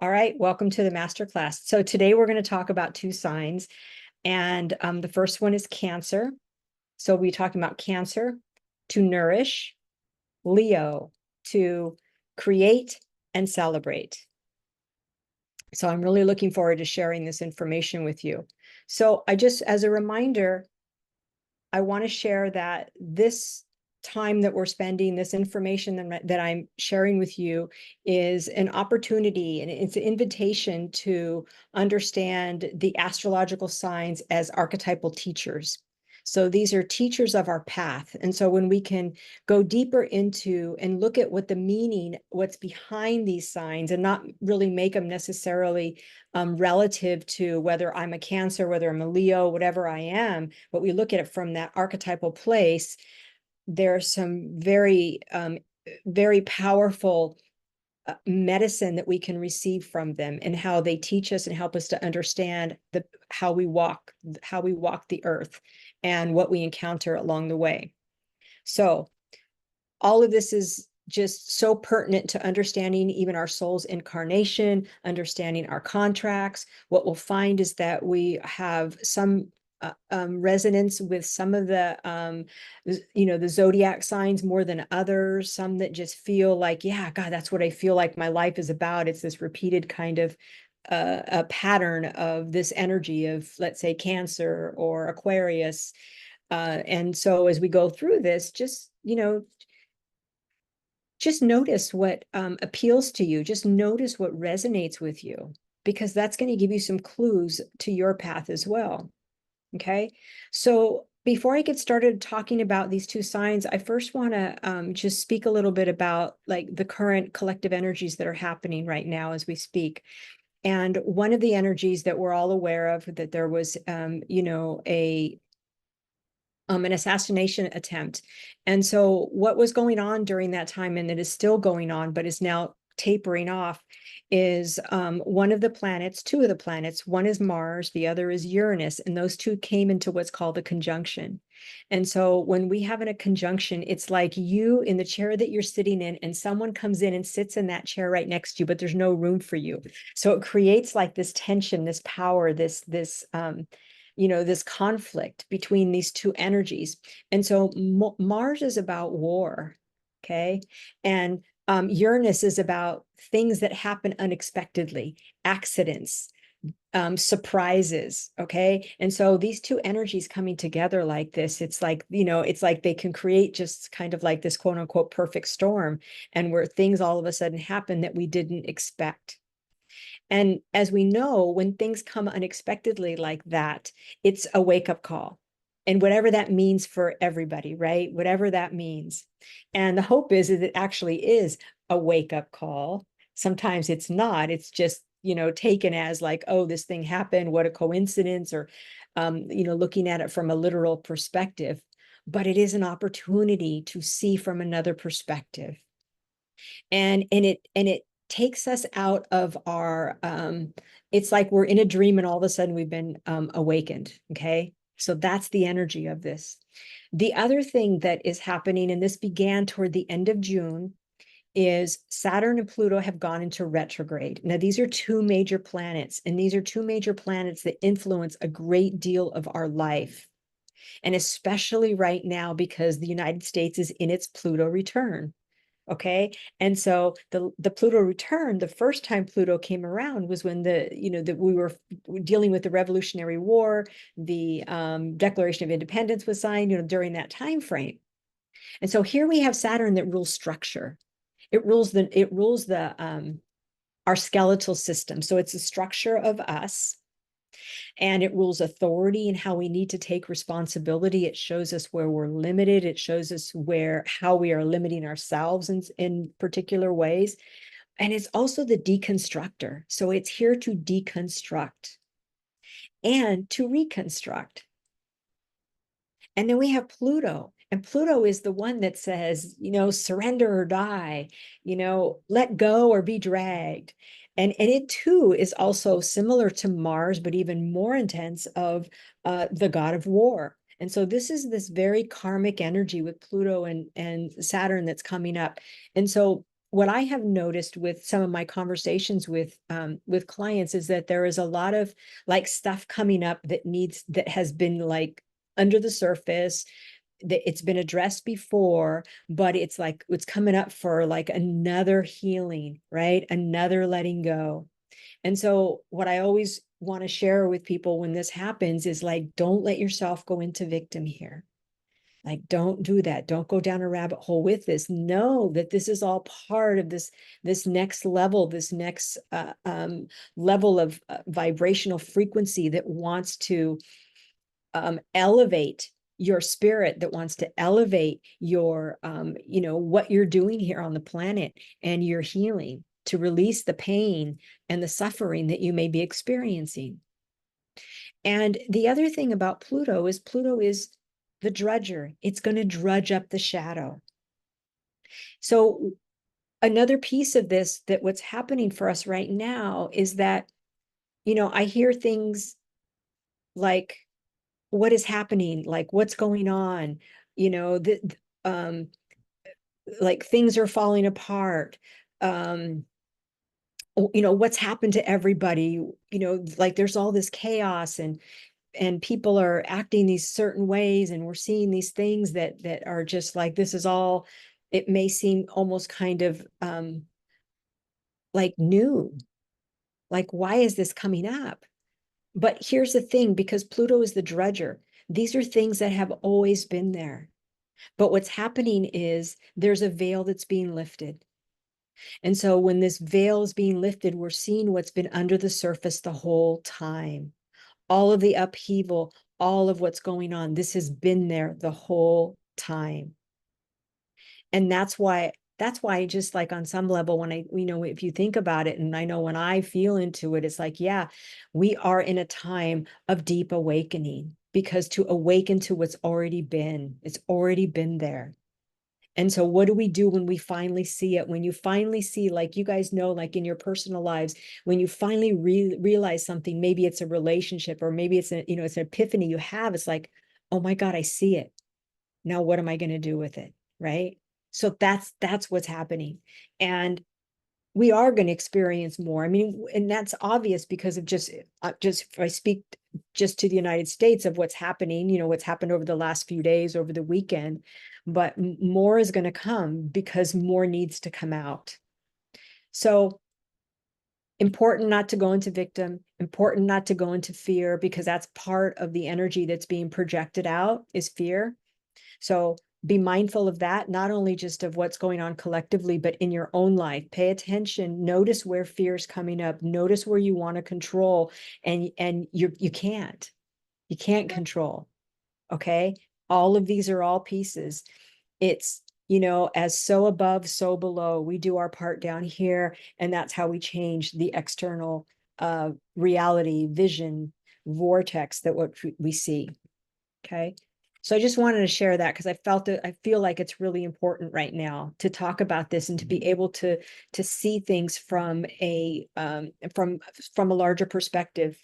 All right, welcome to the masterclass. So today we're going to talk about two signs, and the first one is Cancer. So we'll be talking about Cancer, to nourish, Leo, to create and celebrate. So I'm really looking forward to sharing this information with you. So as a reminder, I want to share that this time that we're spending, this information that I'm sharing with you is an opportunity, and it's an invitation to understand the astrological signs as archetypal teachers. So these are teachers of our path. And so when we can go deeper into and look at what the meaning, what's behind these signs, and not really make them necessarily relative to whether I'm a Cancer, whether I'm a Leo, whatever I am, but we look at it from that archetypal place, there's some very powerful medicine that we can receive from them, and how they teach us and help us to understand how we walk the earth and what we encounter along the way. So all of this is just so pertinent to understanding even our soul's incarnation, understanding our contracts. What we'll find is that we have some resonance with some of the zodiac signs more than others, some that just feel like, yeah, God, that's what I feel like my life is about. It's this repeated kind of a pattern of this energy of, let's say, Cancer or Aquarius. And so as we go through this, just notice what appeals to you. Just notice what resonates with you, because that's going to give you some clues to your path as well. Okay. So before I get started talking about these two signs, I first want to just speak a little bit about like the current collective energies that are happening right now as we speak. And one of the energies that we're all aware of, that there was, an assassination attempt. And so what was going on during that time, and it is still going on, but is now tapering off, is one of the planets, two of the planets, one is Mars, the other is Uranus, and those two came into what's called a conjunction. And so when we have a conjunction, it's like you in the chair that you're sitting in, and someone comes in and sits in that chair right next to you, but there's no room for you. So it creates like this tension, this power, this conflict between these two energies. And so Mars is about war, okay? And Uranus is about things that happen unexpectedly, accidents, surprises, okay? And so these two energies coming together like this, it's like, it's like they can create just kind of like this quote unquote perfect storm, and where things all of a sudden happen that we didn't expect. And as we know, when things come unexpectedly like that, it's a wake-up call. And whatever that means for everybody, right? Whatever that means. And the hope is that it actually is a wake-up call. Sometimes it's not. It's just, taken as like, oh, this thing happened, what a coincidence, or looking at it from a literal perspective. But it is an opportunity to see from another perspective. And it takes us out of our it's like we're in a dream, and all of a sudden we've been awakened. Okay, so that's the energy of this. The other thing that is happening, and this began toward the end of June, is Saturn and Pluto have gone into retrograde. Now, these are two major planets, and these are two major planets that influence a great deal of our life. And especially right now, because the United States is in its Pluto return. Okay. And so the Pluto return, the first time Pluto came around was when we were dealing with the Revolutionary War, the Declaration of Independence was signed, during that time frame. And so here we have Saturn that rules structure. It rules our skeletal system. So it's the structure of us. And it rules authority and how we need to take responsibility. It shows us where we're limited. It shows us how we are limiting ourselves in particular ways. And it's also the deconstructor. So it's here to deconstruct and to reconstruct. And then we have Pluto. And Pluto is the one that says, surrender or die, let go or be dragged. And it too is also similar to Mars, but even more intense, of the god of war. And so this is this very karmic energy with Pluto and Saturn that's coming up. And so what I have noticed with some of my conversations with clients is that there is a lot of like stuff coming up that has been like under the surface, that it's been addressed before, but it's like it's coming up for like another healing, right? Another letting go. And so what I always want to share with people when this happens is like, don't let yourself go into victim here. Like, don't do that. Don't go down a rabbit hole with this. Know that this is all part of this next level, this next level of vibrational frequency that wants to elevate your spirit, that wants to elevate your, what you're doing here on the planet and your healing, to release the pain and the suffering that you may be experiencing. And the other thing about Pluto is the drudger. It's going to drudge up the shadow. So another piece of this, that what's happening for us right now is that, I hear things like, what is happening? Like, what's going on? Um, like things are falling apart. What's happened to everybody? Like there's all this chaos, and people are acting these certain ways, and we're seeing these things that are just like, this is all, it may seem almost kind of like new, like, why is this coming up? But here's the thing, because Pluto is the drudger, these are things that have always been there. But what's happening is there's a veil that's being lifted. And so when this veil is being lifted, we're seeing what's been under the surface the whole time. All of the upheaval, all of what's going on, this has been there the whole time. And that's why just like on some level, when if you think about it, and I know when I feel into it, it's like, yeah, we are in a time of deep awakening, because to awaken to what's already been, it's already been there. And so what do we do when we finally see it? When you finally see, like, you guys know, like in your personal lives, when you finally realize something, maybe it's a relationship, or maybe it's it's an epiphany you have, it's like, oh my God, I see it. Now what am I going to do with it? Right? So that's what's happening. And we are going to experience more. I mean, and that's obvious because of just if I speak just to the United States, of what's happening, what's happened over the last few days, over the weekend, but more is going to come, because more needs to come out. So important not to go into victim, important not to go into fear, because that's part of the energy that's being projected out, is fear. So be mindful of that, not only just of what's going on collectively, but in your own life. Pay attention, notice where fear is coming up, notice where you want to control, and you can't control. Okay. All of these are all pieces. It's, as so above, so below. We do our part down here, and that's how we change the external reality, vision, vortex that what we see. Okay. So I just wanted to share that, because I feel like it's really important right now to talk about this, and to be able to see things from a larger perspective,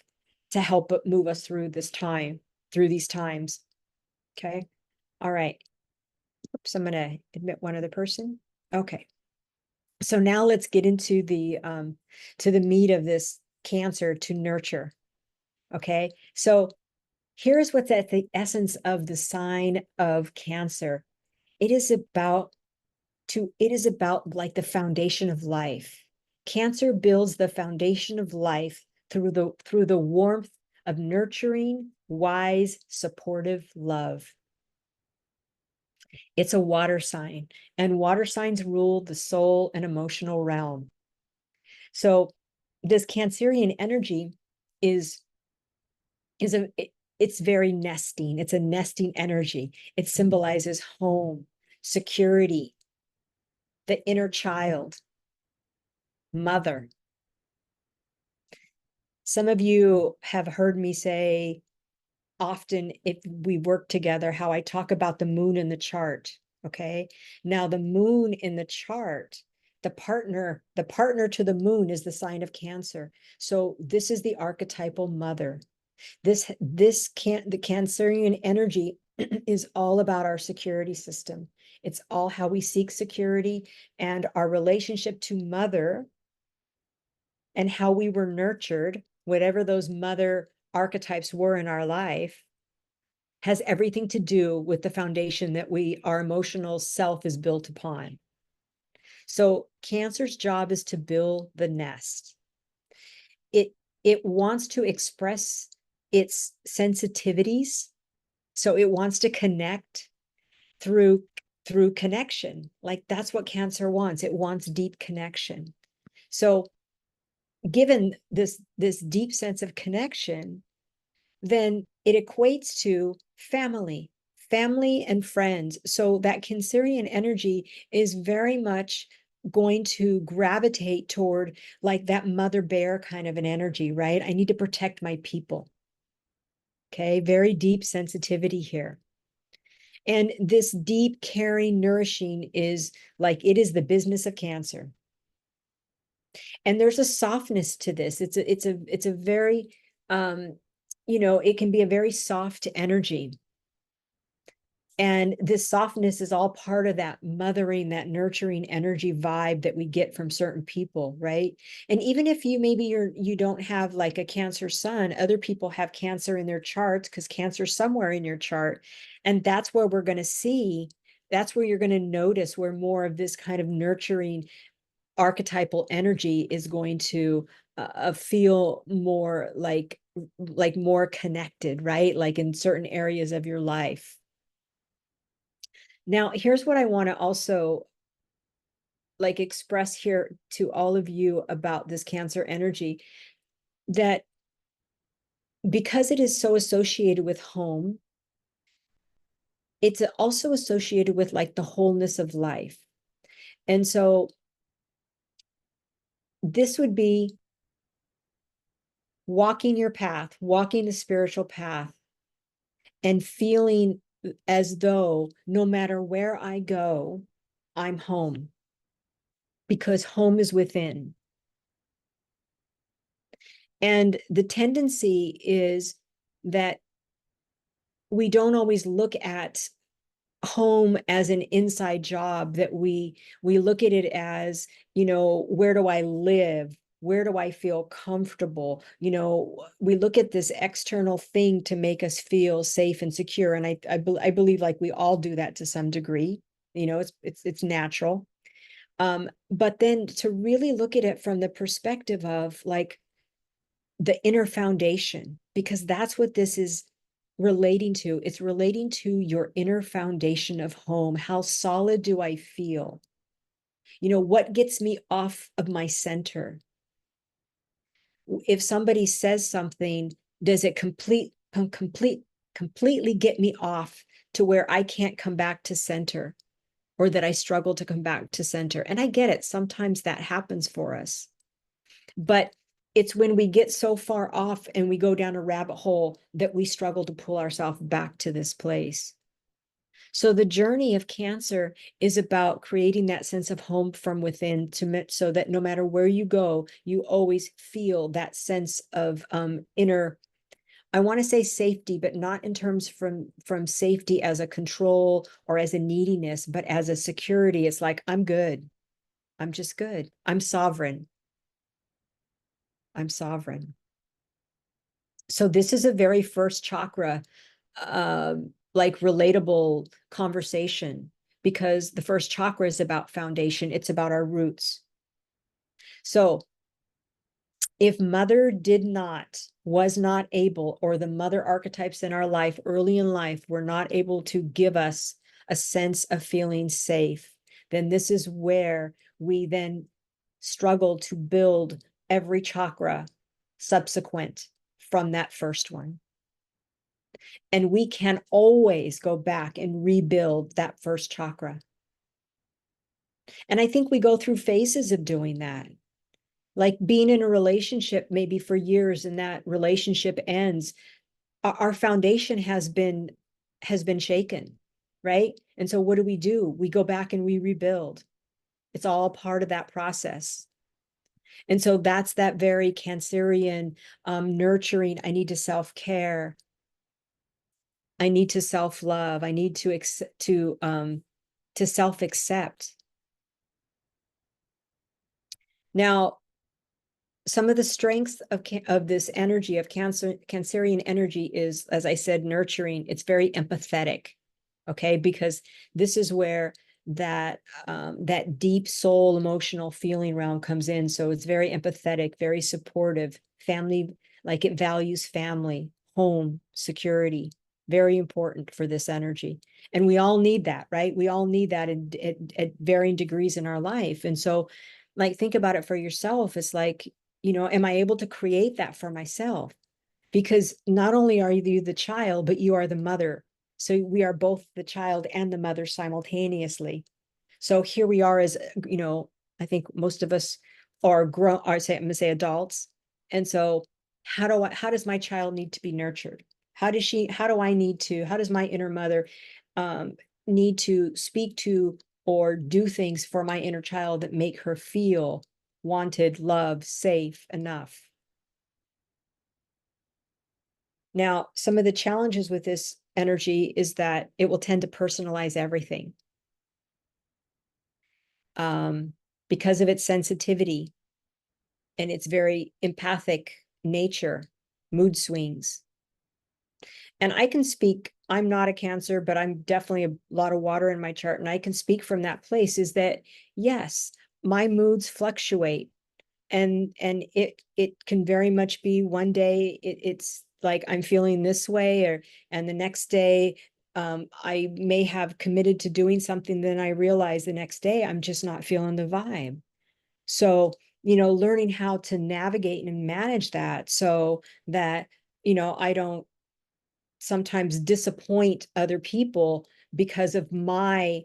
to help move us through these times. Okay. All right. Oops, I'm going to admit one other person. Okay. So now let's get into the meat of this Cancer, to nurture. Okay. So here's what's at the essence of the sign of Cancer. It is about like the foundation of life. Cancer builds the foundation of life through the warmth of nurturing, wise, supportive love. It's a water sign, and water signs rule the soul and emotional realm. So this Cancerian energy is it's very nesting. It's a nesting energy. It symbolizes home, security, the inner child, mother. Some of you have heard me say often, if we work together, how I talk about the moon in the chart. Okay. Now the moon in the chart, the partner to the moon is the sign of Cancer. So this is the archetypal mother. The Cancerian energy is all about our security system. It's all how we seek security, and our relationship to mother and how we were nurtured, whatever those mother archetypes were in our life, has everything to do with the foundation that our emotional self is built upon. So Cancer's job is to build the nest. It wants to express its sensitivities. So it wants to connect through connection. Like that's what Cancer wants. It wants deep connection. So given this deep sense of connection, then it equates to family and friends. So that Cancerian energy is very much going to gravitate toward like that mother bear kind of an energy, right? I need to protect my people. Okay, very deep sensitivity here. And this deep, caring, nourishing is like, it is the business of Cancer. And there's a softness to this. It's a very, it can be a very soft energy. And this softness is all part of that mothering, that nurturing energy vibe that we get from certain people, right? And even if you don't have like a Cancer sun, other people have Cancer in their charts because Cancer's somewhere in your chart. And that's where we're going to see, that's where you're going to notice where more of this kind of nurturing archetypal energy is going to feel more like more connected, right? Like in certain areas of your life. Now, here's what I want to also like express here to all of you about this Cancer energy, that because it is so associated with home, it's also associated with like the wholeness of life. And so this would be walking your path, walking the spiritual path, and feeling as though no matter where I go, I'm home, because home is within. And the tendency is that we don't always look at home as an inside job, that we look at it as, where do I live? Where do I feel comfortable? We look at this external thing to make us feel safe and secure. And I believe like we all do that to some degree. It's natural. But then to really look at it from the perspective of like the inner foundation, because that's what this is relating to. It's relating to your inner foundation of home. How solid do I feel? What gets me off of my center? If somebody says something, does it completely get me off to where I can't come back to center, or that I struggle to come back to center? And I get it. Sometimes that happens for us. But it's when we get so far off and we go down a rabbit hole that we struggle to pull ourselves back to this place. So the journey of Cancer is about creating that sense of home from within, so that no matter where you go, you always feel that sense of inner, I want to say safety, but not in terms from safety as a control or as a neediness, but as a security. It's like, I'm good. I'm just good. I'm sovereign. I'm sovereign. So this is a very first chakra, like relatable conversation, because the first chakra is about foundation. It's about our roots. So if mother was not able, or the mother archetypes in our life early in life were not able to give us a sense of feeling safe, then this is where we then struggle to build every chakra subsequent from that first one. And we can always go back and rebuild that first chakra. And I think we go through phases of doing that. Like being in a relationship maybe for years, and that relationship ends, our foundation has been shaken, right? And so what do? We go back and we rebuild. It's all part of that process. And so that's that very Cancerian nurturing. I need to self-care. I need to self-love. I need to to self-accept. Now, some of the strengths of this energy of Cancerian energy is, as I said, nurturing. It's very empathetic, okay? Because this is where that deep soul emotional feeling realm comes in. So it's very empathetic, very supportive, family, like it values family, home, security. Very important for this energy. And we all need that, right? We all need that at varying degrees in our life. And so, like, think about it for yourself. It's like, am I able to create that for myself? Because not only are you the child, but you are the mother. So we are both the child and the mother simultaneously. So here we are as, I think most of us are grown, I'm going to say adults. And so how does my child need to be nurtured? How does my inner mother um, need to speak to or do things for my inner child that make her feel wanted, loved, safe, enough? Now, some of the challenges with this energy is that it will tend to personalize everything um, because of its sensitivity and its very empathic nature, mood swings. And I can speak, I'm not a Cancer, but I'm definitely a lot of water in my chart. And I can speak from that place is that, yes, my moods fluctuate. And it can very much be one day it's like I'm feeling this way, and the next day I may have committed to doing something, then I realize the next day I'm just not feeling the vibe. So, learning how to navigate and manage that so that, I don't sometimes disappoint other people because of my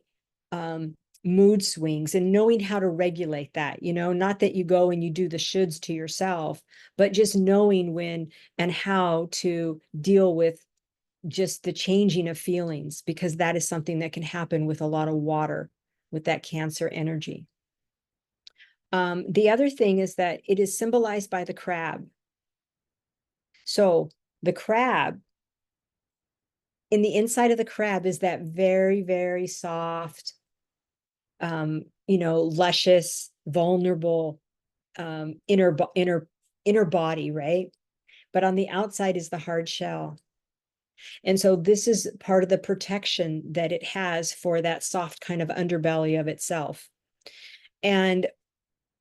um, mood swings, and knowing how to regulate that, not that you go and you do the shoulds to yourself, but just knowing when and how to deal with just the changing of feelings, because that is something that can happen with a lot of water, with that Cancer energy. The other thing is that it is symbolized by the crab. So the crab, in the inside of the crab is that very, very soft, luscious, vulnerable inner body, right? But on the outside is the hard shell. And so this is part of the protection that it has for that soft kind of underbelly of itself. And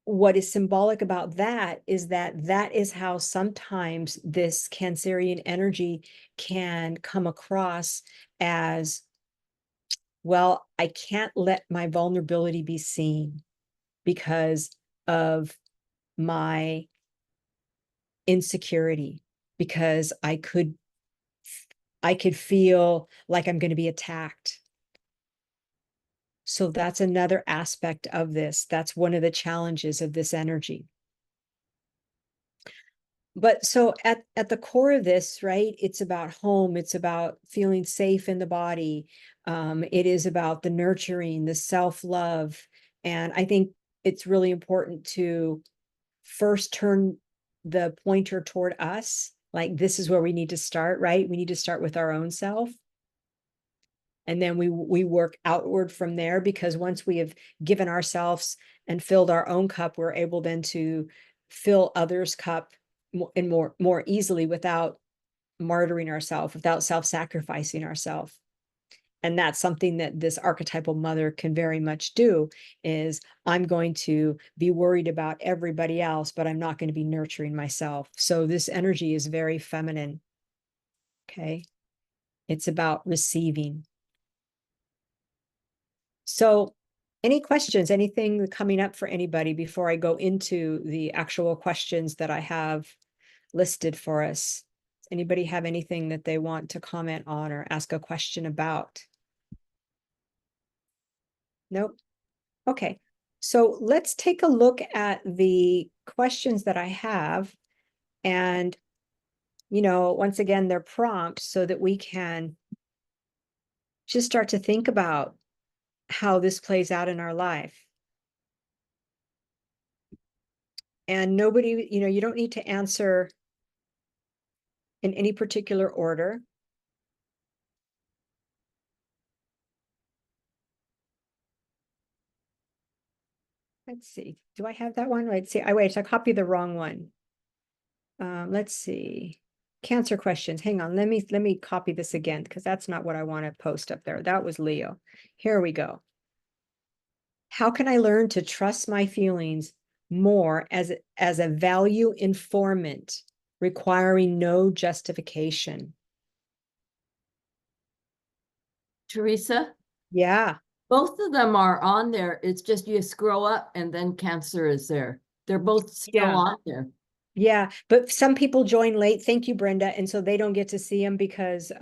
what is symbolic about that is that is how sometimes this Cancerian energy can come across as, well, I can't let my vulnerability be seen because of my insecurity, because I could feel like I'm going to be attacked. So that's another aspect of this. That's one of the challenges of this energy. But so at the core of this, right, it's about home, it's about feeling safe in the body. It is about the nurturing, the self-love. And I think it's really important to first turn the pointer toward us. Like, this is where we need to start, right? We need to start with our own self. And then we work outward from there, because once we have given ourselves and filled our own cup, we're able then to fill others' cup and more easily, without martyring ourselves, without self-sacrificing ourselves. And that's something that this archetypal mother can very much do, is I'm going to be worried about everybody else, but I'm not going to be nurturing myself. So this energy is very feminine. Okay. It's about receiving. So any questions, anything coming up for anybody before I go into the actual questions that I have listed for us? Does anybody have anything that they want to comment on or ask a question about? Nope. Okay. So let's take a look at the questions that I have. And, once again, they're prompts so that we can just start to think about how this plays out in our life. And nobody, you don't need to answer in any particular order. let's see. Do I have that one? Let's see. Wait, I copied the wrong one. Let's see. Cancer questions. Hang on. Let me copy this again because that's not what I want to post up there. That was Leo. Here we go. How can I learn to trust my feelings more as a value informant, requiring no justification? Teresa, Yeah. both of them are on there. It's just you scroll up and then Cancer is there. They're both still Yeah. on there. Yeah, but some people join late. Thank you, Brenda. And so they don't get to see them because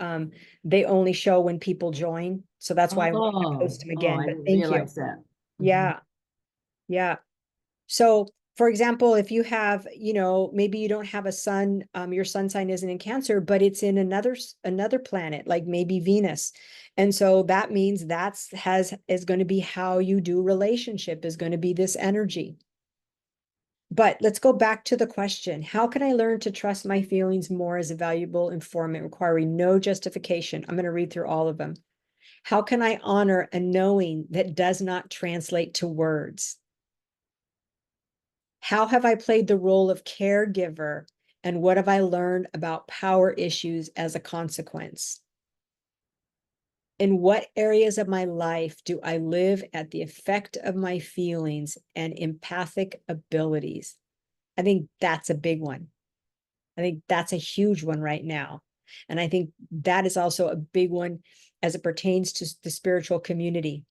they only show when people join. So that's why I wanted to post them again. I But didn't thank you. realize that. Yeah. Yeah. So, for example, if you have, maybe you don't have a sun, your sun sign isn't in Cancer, but it's in another planet, like maybe Venus. And so that means is going to be how you do relationship, is going to be this energy. But let's go back to the question. How can I learn to trust my feelings more as a valuable informant, requiring no justification? I'm going to read through all of them. How can I honor a knowing that does not translate to words? How have I played the role of caregiver, and what have I learned about power issues as a consequence? In what areas of my life do I live at the effect of my feelings and empathic abilities? I think that's a big one. I think that's a huge one right now. And I think that is also a big one as it pertains to the spiritual community.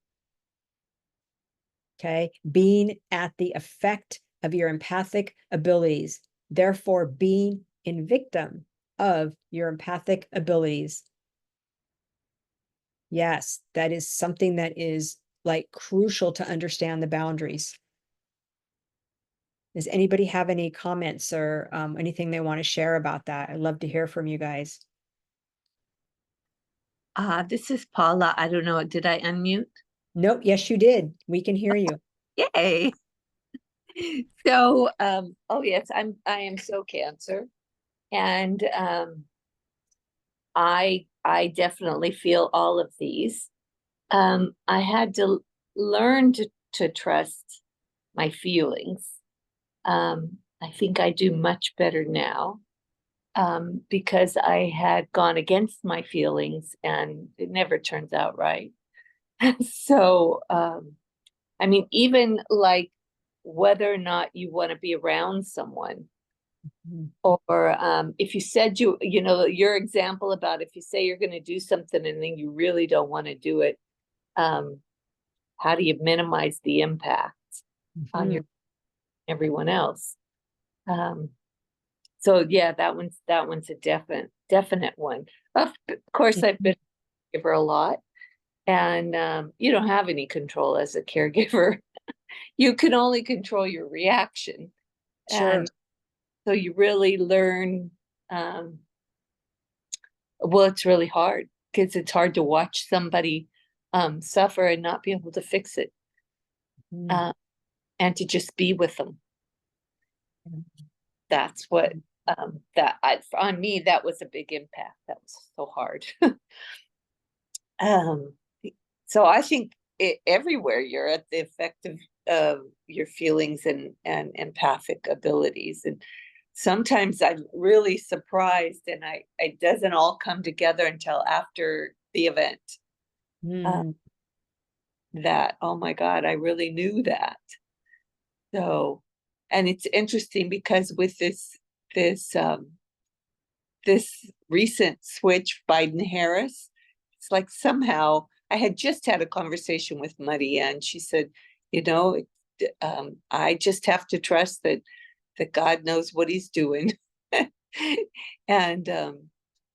Okay. Being at the effect of your empathic abilities, therefore being in victim of your empathic abilities. Yes, that is something that is like crucial to understand the boundaries. Does anybody have any comments or anything they want to share about that? I'd love to hear from you guys. This is Paula. I don't know. Did I unmute? Nope. Yes, you did. We can hear you. Yay. So, oh yes, I am so Cancer. And I definitely feel all of these. I had to learn to trust my feelings. I think I do much better now. Because I had gone against my feelings and it never turns out right. So, I mean, even like whether or not you want to be around someone, or if you said your example about if you say you're going to do something and then you really don't want to do it, how do you minimize the impact on everyone else? So yeah, that one's a definite one. Of course, I've been a caregiver a lot, and you don't have any control as a caregiver. You can only control your reaction. Sure. And so you really learn, well, it's really hard because it's hard to watch somebody suffer and not be able to fix it, and to just be with them. That's what on me, that was a big impact. That was so hard. So I think everywhere you're at the effect of your feelings and empathic abilities. And sometimes I'm really surprised, and it doesn't all come together until after the event. That, oh my God, I really knew that. So, and it's interesting because with this recent switch, Biden-Harris, it's like somehow I had just had a conversation with Maria, and she said, I just have to trust that God knows what he's doing. And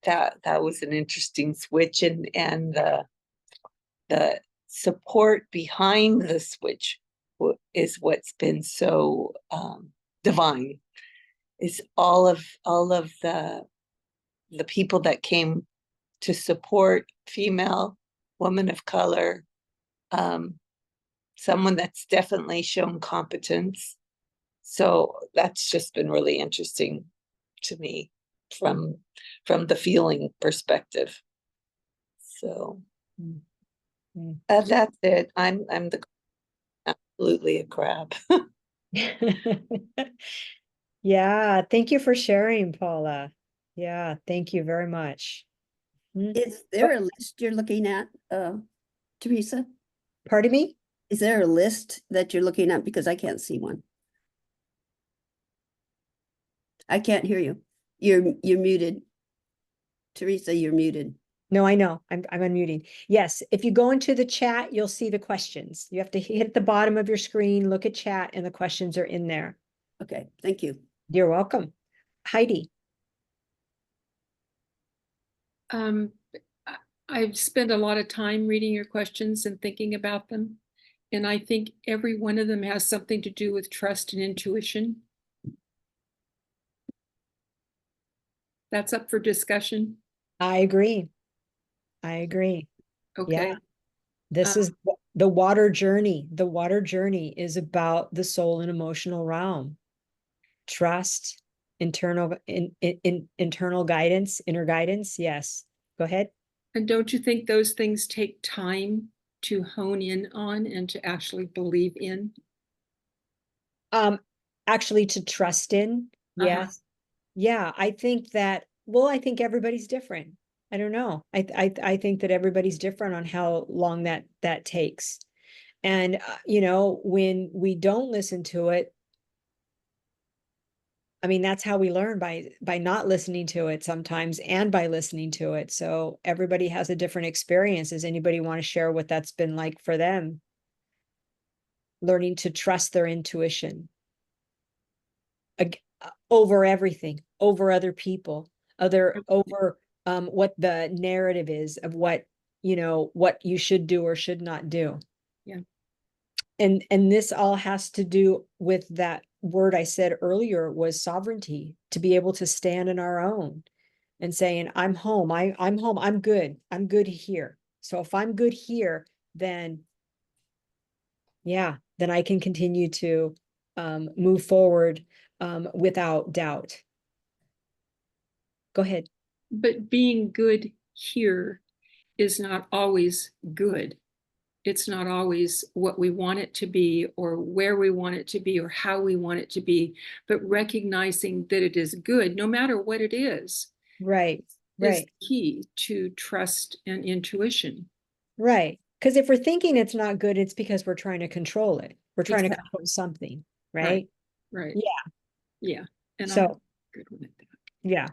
that was an interesting switch, and the support behind the switch is what's been so divine. Is all of the people that came to support female, woman of color, someone that's definitely shown competence. So that's just been really interesting to me from the feeling perspective. So that's it. I'm the absolutely a crab. Yeah, thank you for sharing, Paula. Yeah, thank you very much. Is there a list you're looking at, Teresa? Pardon me? Is there a list that you're looking at? Because I can't see one. I can't hear you. You're muted. Teresa, you're muted. No, I know. I'm unmuting. Yes, if you go into the chat, you'll see the questions. You have to hit the bottom of your screen, look at chat, and the questions are in there. Okay, thank you. You're welcome. Heidi. I- I've spent a lot of time reading your questions and thinking about them. And I think every one of them has something to do with trust and intuition. That's up for discussion. I agree. I agree. Okay. Yeah. This is the water journey. The water journey is about the soul and emotional realm. Trust, internal internal guidance, inner guidance. Yes. Go ahead. And don't you think those things take time to hone in on and to actually believe in? Actually to trust in. Yes. Yeah, I think that, well, I think everybody's different. I don't know. I think that everybody's different on how long that takes. And you know, when we don't listen to it, I mean, that's how we learn, by not listening to it sometimes and by listening to it. So everybody has a different experience. Does anybody want to share what that's been like for them? Learning to trust their intuition over everything, over other people, over what the narrative is of what, you know, what you should do or should not do. Yeah. And this all has to do with that word I said earlier, was sovereignty, to be able to stand on our own and saying, I'm home, I'm home, I'm good here. So if I'm good here, then yeah, then I can continue to move forward without doubt. Go ahead. But being good here is not always good. It's not always what we want it to be or where we want it to be or how we want it to be, but recognizing that it is good, no matter what it is Right, right, key to trust and intuition. right. Because if we're thinking it's not good, it's because we're trying to control it. We're trying to Exactly. control something, right? Right. Right. Yeah. Yeah. And I'm So, good with that. yeah.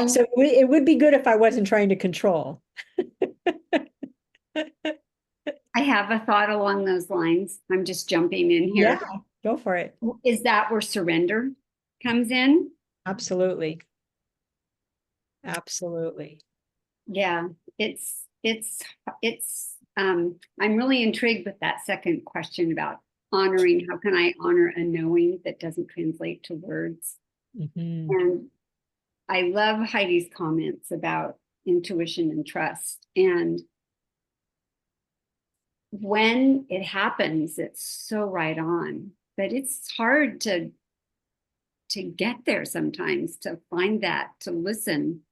So it would be good if I wasn't trying to control. I have a thought along those lines. I'm just jumping in here. Yeah, go for it. Is that where surrender comes in? Absolutely. Absolutely. Yeah, I'm really intrigued with that second question about honoring. How can I honor a knowing that doesn't translate to words? Mhm. And I love Heidi's comments about intuition and trust. And when it happens, it's so right on, but it's hard to get there sometimes, to find that, to listen.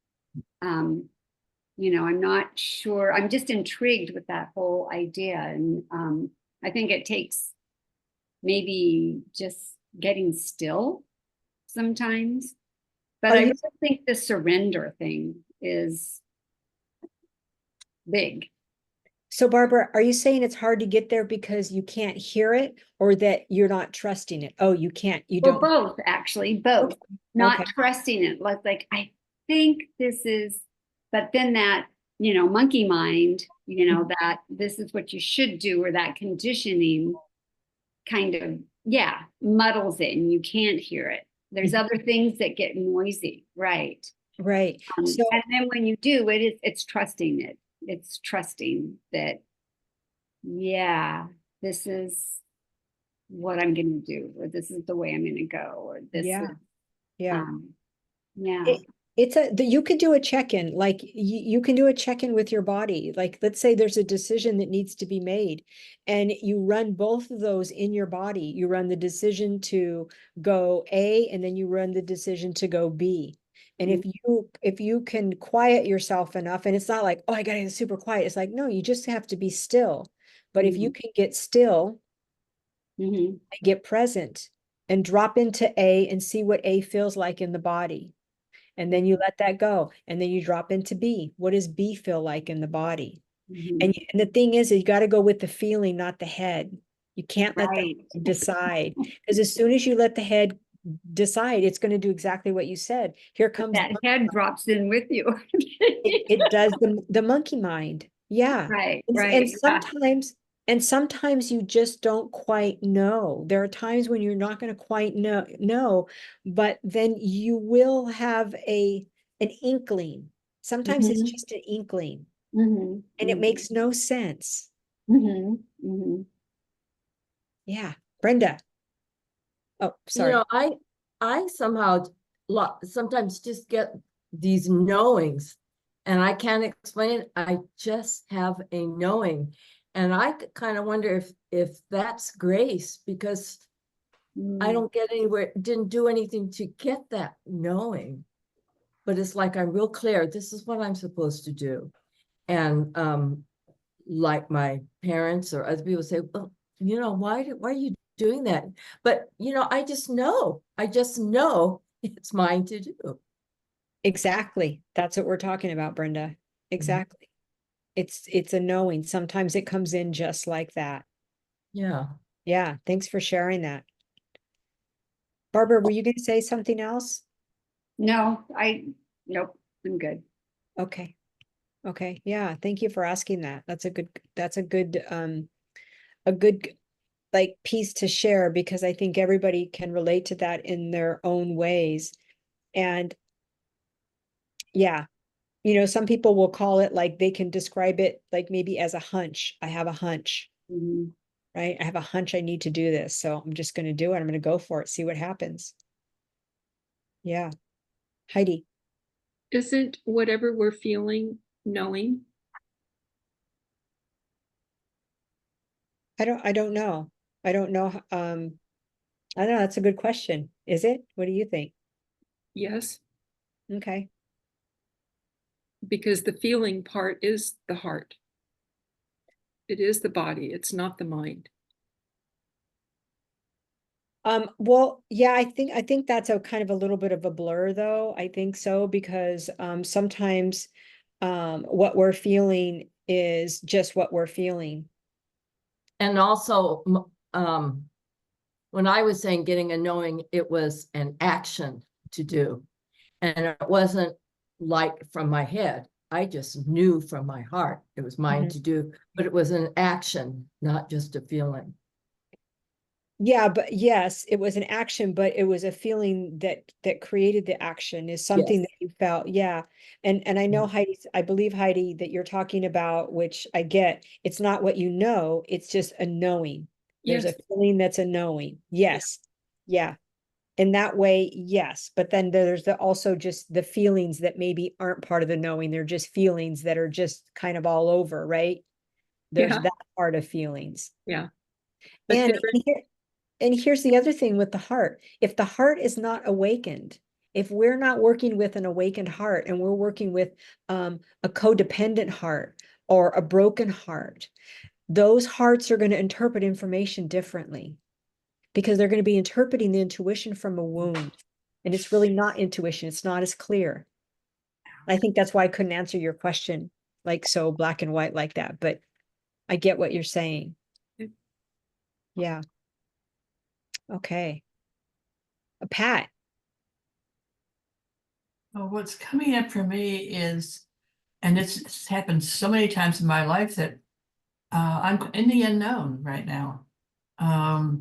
You know, I'm not sure. I'm just intrigued with that whole idea. And I think it takes maybe just getting still sometimes. But Are I you- really think the surrender thing is big. So Barbara, are you saying it's hard to get there because you can't hear it, or that you're not trusting it? Oh, you can't, you Well, don't. both actually, both. Okay. Not Okay. trusting it. Like I think this is, but then that, you know, monkey mind, you know, that this is what you should do, or that conditioning kind of, yeah, muddles it and you can't hear it. There's Mhm. other things that get noisy, right? Right. So And then when you do it, it's trusting it. It's trusting that, yeah, this is what I'm going to do, or this is the way I'm going to go, or this yeah, is, yeah. yeah. It's you could do a check-in, like you can do a check-in with your body. Like, let's say there's a decision that needs to be made, and you run both of those in your body. You run the decision to go A, and then you run the decision to go B. And if you can quiet yourself enough, and it's not like, oh, I gotta get super quiet. It's like, no, you just have to be still. But if you can get still Mhm. Get present and drop into A and see what A feels like in the body. And then you let that go. And then you drop into B. What does B feel like in the body? Mhm. And the thing is you got to go with the feeling, not the head. You can't let the Right. head decide. Because as soon as you let the head decide, it's going to do exactly what you said. Here But comes that head drops in with you. it does the monkey mind. Yeah. Right, And right. Yeah. sometimes you just don't quite know. There are times when you're not going to quite know, but then you will have an inkling. Sometimes it's Mhm. just an inkling Mhm. and it makes no sense. Mhm. Mhm. Yeah. Brenda. Oh, You sorry. know, I somehow sometimes just get these knowings and I can't explain it. I just have a knowing. And I kind of wonder if that's grace because I don't get anywhere, didn't do anything to get that knowing. But it's like I'm real clear, this is what I'm supposed to do. And like my parents or other people say, well, you know, why are you doing that? But you know, I just know it's mine to do. Exactly. That's what we're talking about, Brenda. Exactly. It's a knowing. Sometimes it comes in just like that. Yeah. Yeah. Thanks for sharing that. Barbara, were you going to say something else? No, nope, I'm good. Okay. Okay. Yeah. Thank you for asking that. That's a good like piece to share because I think everybody can relate to that in their own ways. And yeah, some people will call it like they can describe it like maybe as a hunch. I have a hunch, Mhm. right? I have a hunch I need to do this. So I'm just going to do it. I'm going to go for it, see what happens. Yeah. Heidi. Isn't whatever we're feeling knowing? I don't know. I don't know. I don't know. That's a good question. Is it? What do you think? Yes, Okay. because the feeling part is the heart. It is the body. It's not the mind. Well, yeah, I think that's a kind of a little bit of a blur though. I think so because sometimes what we're feeling is just what we're feeling. And also, when I was saying getting a knowing, it was an action to do. And it wasn't like from my head. I just knew from my heart it was mine Mhm. to do, but it was an action, not just a feeling. Yeah, but yes, it was an action, but it was a feeling that created the action is something Yes. that you felt. Yeah. And I know Heidi, I believe Heidi that you're talking about, which I get, it's not what you know, it's just a knowing. There's a Yes. feeling that's a knowing. Yes. Yeah. In that way, yes. But then there's also just the feelings that maybe aren't part of the knowing. They're just feelings that are just kind of all over, right? There's Yeah. that part of feelings. Yeah. But And different. here's the other thing with the heart. If the heart is not awakened, if we're not working with an awakened heart and we're working with a codependent heart or a broken heart, those hearts are going to interpret information differently because they're going to be interpreting the intuition from a wound. And it's really not intuition. It's not as clear. I think that's why I couldn't answer your question like so black and white like that, but I get what you're saying. Yeah. Okay. Pat. Well, what's coming up for me is, and it's happened so many times in my life that I'm in the unknown right now.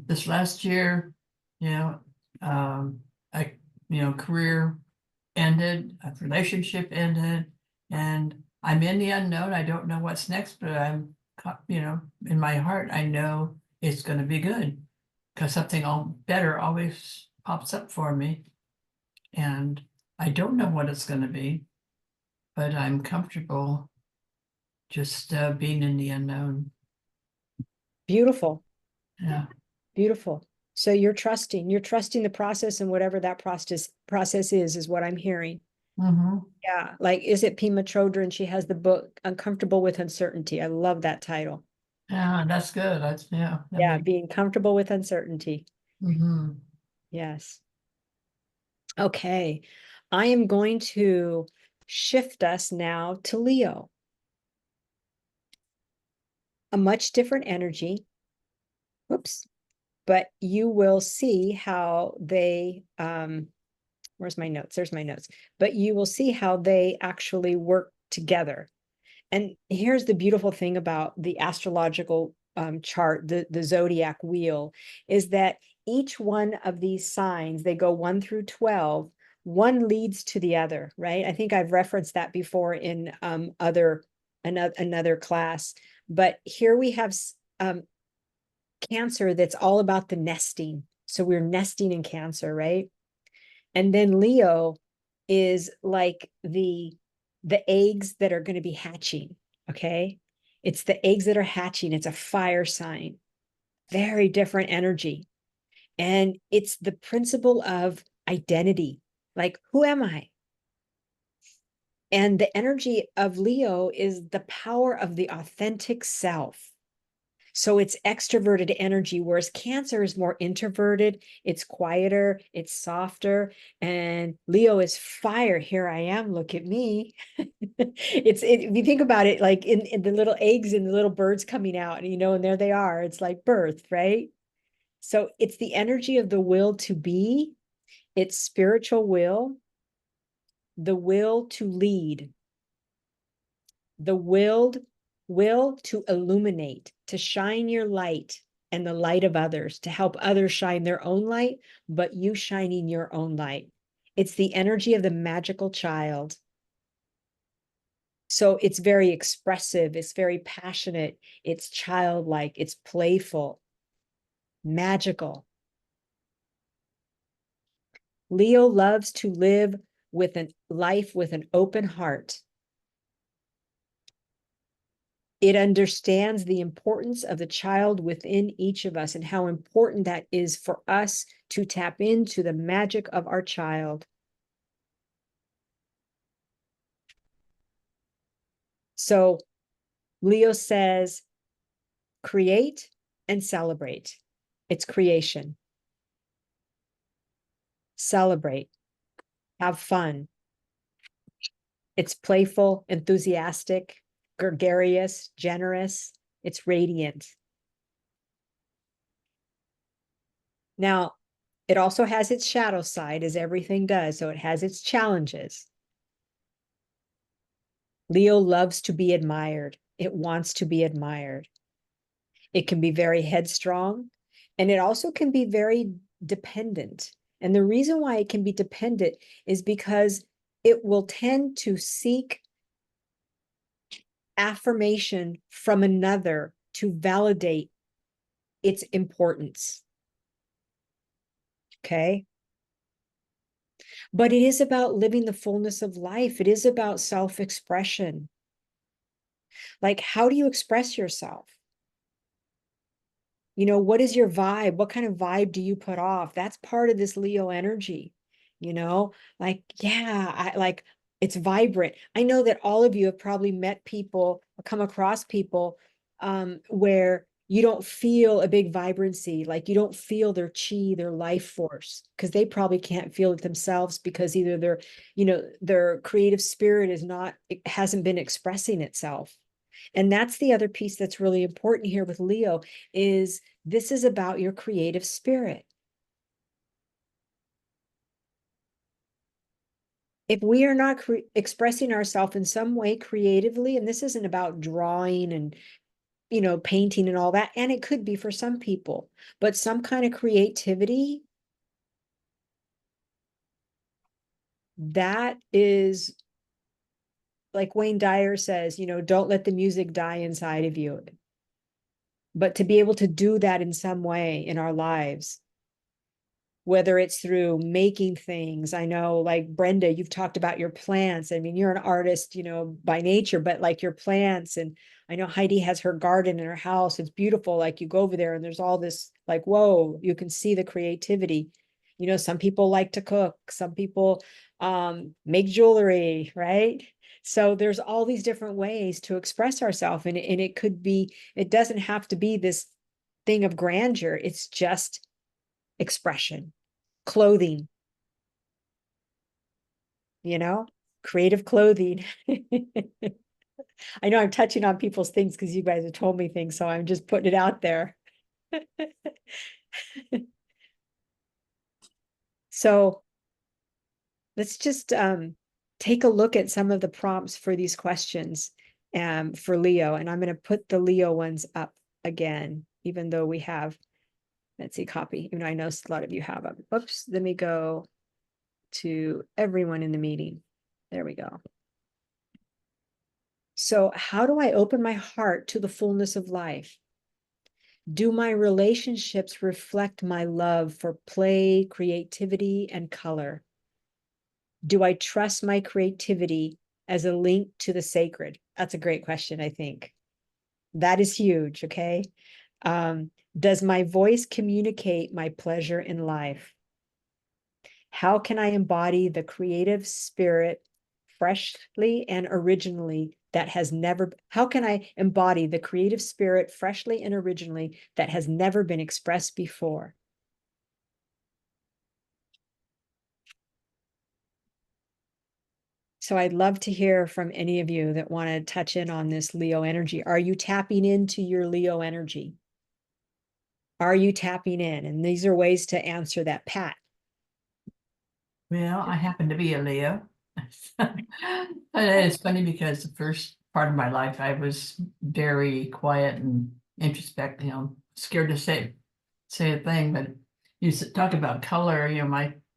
This last year, you know, I, career ended, a relationship ended, and I'm in the unknown. I don't know what's next, but in my heart, I know it's going to be good because something all better always pops up for me. And I don't know what it's going to be, but I'm comfortable just being in the unknown. Beautiful. Yeah. Beautiful. So you're trusting the process and whatever that process is what I'm hearing. Mm-hmm. Yeah. Like, is it Pema Chodron? She has the book Uncomfortable with Uncertainty. I love that title. Yeah, that's good. That's, yeah. Yeah, being comfortable with uncertainty. Mhm. Yes. Okay. I am going to shift us now to Leo. A much different energy. Whoops. But you will see how they, where's my notes? There's my notes. But you will see how they actually work together. And here's the beautiful thing about the astrological chart, the zodiac wheel, is that each one of these signs, they go 1 through 12, one leads to the other, right? I think I've referenced that before in another class. But here we have Cancer that's all about the nesting. So we're nesting in Cancer, right? And then Leo is like the eggs that are going to be hatching. Okay. It's the eggs that are hatching. It's a fire sign, very different energy. And it's the principle of identity. Like, who am I? And the energy of Leo is the power of the authentic self. So it's extroverted energy, whereas Cancer is more introverted, it's quieter, it's softer, and Leo is fire. Here I am, look at me. If you think about it, like in the little eggs and the little birds coming out, and and there they are, it's like birth, right? So it's the energy of the will to be, it's spiritual the will to lead, the will to illuminate, to shine your light and the light of others, to help others shine their own light, but you shining your own light. It's the energy of the magical child. So it's very expressive, it's very passionate, it's childlike, it's playful, magical. Leo loves to live with a life with an open heart. It understands the importance of the child within each of us and how important that is for us to tap into the magic of our child. So Leo says, create and celebrate. It's creation. Celebrate. Have fun. It's playful, enthusiastic, gregarious, generous. It's radiant. Now, it also has its shadow side, as everything does, so it has its challenges. Leo loves to be admired. It wants to be admired. It can be very headstrong, and it also can be very dependent. And the reason why it can be dependent is because it will tend to seek affirmation from another to validate its importance. Okay. But it is about living the fullness of life. It is about self-expression. Like, how do you express yourself? What is your vibe? What kind of vibe do you put off? That's part of this Leo energy, like, yeah, it's vibrant. I know that all of you have probably met people, come across people where you don't feel a big vibrancy, like you don't feel their chi, their life force, because they probably can't feel it themselves because either their creative spirit it hasn't been expressing itself. And that's the other piece that's really important here with Leo is this is about your creative spirit. If we are not expressing ourselves in some way creatively, and this isn't about drawing and painting and all that, and it could be for some people, but some kind of creativity, that is, like Wayne Dyer says, don't let the music die inside of you. But to be able to do that in some way in our lives, whether it's through making things. I know, like Brenda, you've talked about your plants. I mean, you're an artist, by nature, but like your plants. And I know Heidi has her garden in her house. It's beautiful. Like you go over there and there's all this, like, whoa, you can see the creativity. Some people like to cook. Some people make jewelry, right? So there's all these different ways to express ourselves, and it could be, it doesn't have to be this thing of grandeur. It's just expression, clothing, creative clothing. I know I'm touching on people's things because you guys have told me things, so I'm just putting it out there. So let's just take a look at some of the prompts for these questions for Leo. And I'm going to put the Leo ones up again, even though we have, let's see, copy. Even though I know a lot of you have them. Oops, let me go to everyone in the meeting. There we go. So how do I open my heart to the fullness of life? Do my relationships reflect my love for play, creativity, and color? Do I trust my creativity as a link to the sacred? That's a great question, I think. That is huge, okay? Does my voice communicate my pleasure in life? How can I embody the creative spirit freshly and originally that has never, how can I embody the creative spirit freshly and originally that has never been expressed before? So I'd love to hear from any of you that want to touch in on this Leo energy. Are you tapping into your Leo energy? Are you tapping in? And these are ways to answer that, Pat. Well, I happen to be a Leo. And it's funny because the first part of my life, I was very quiet and introspective, scared to say a thing. But you talk about color,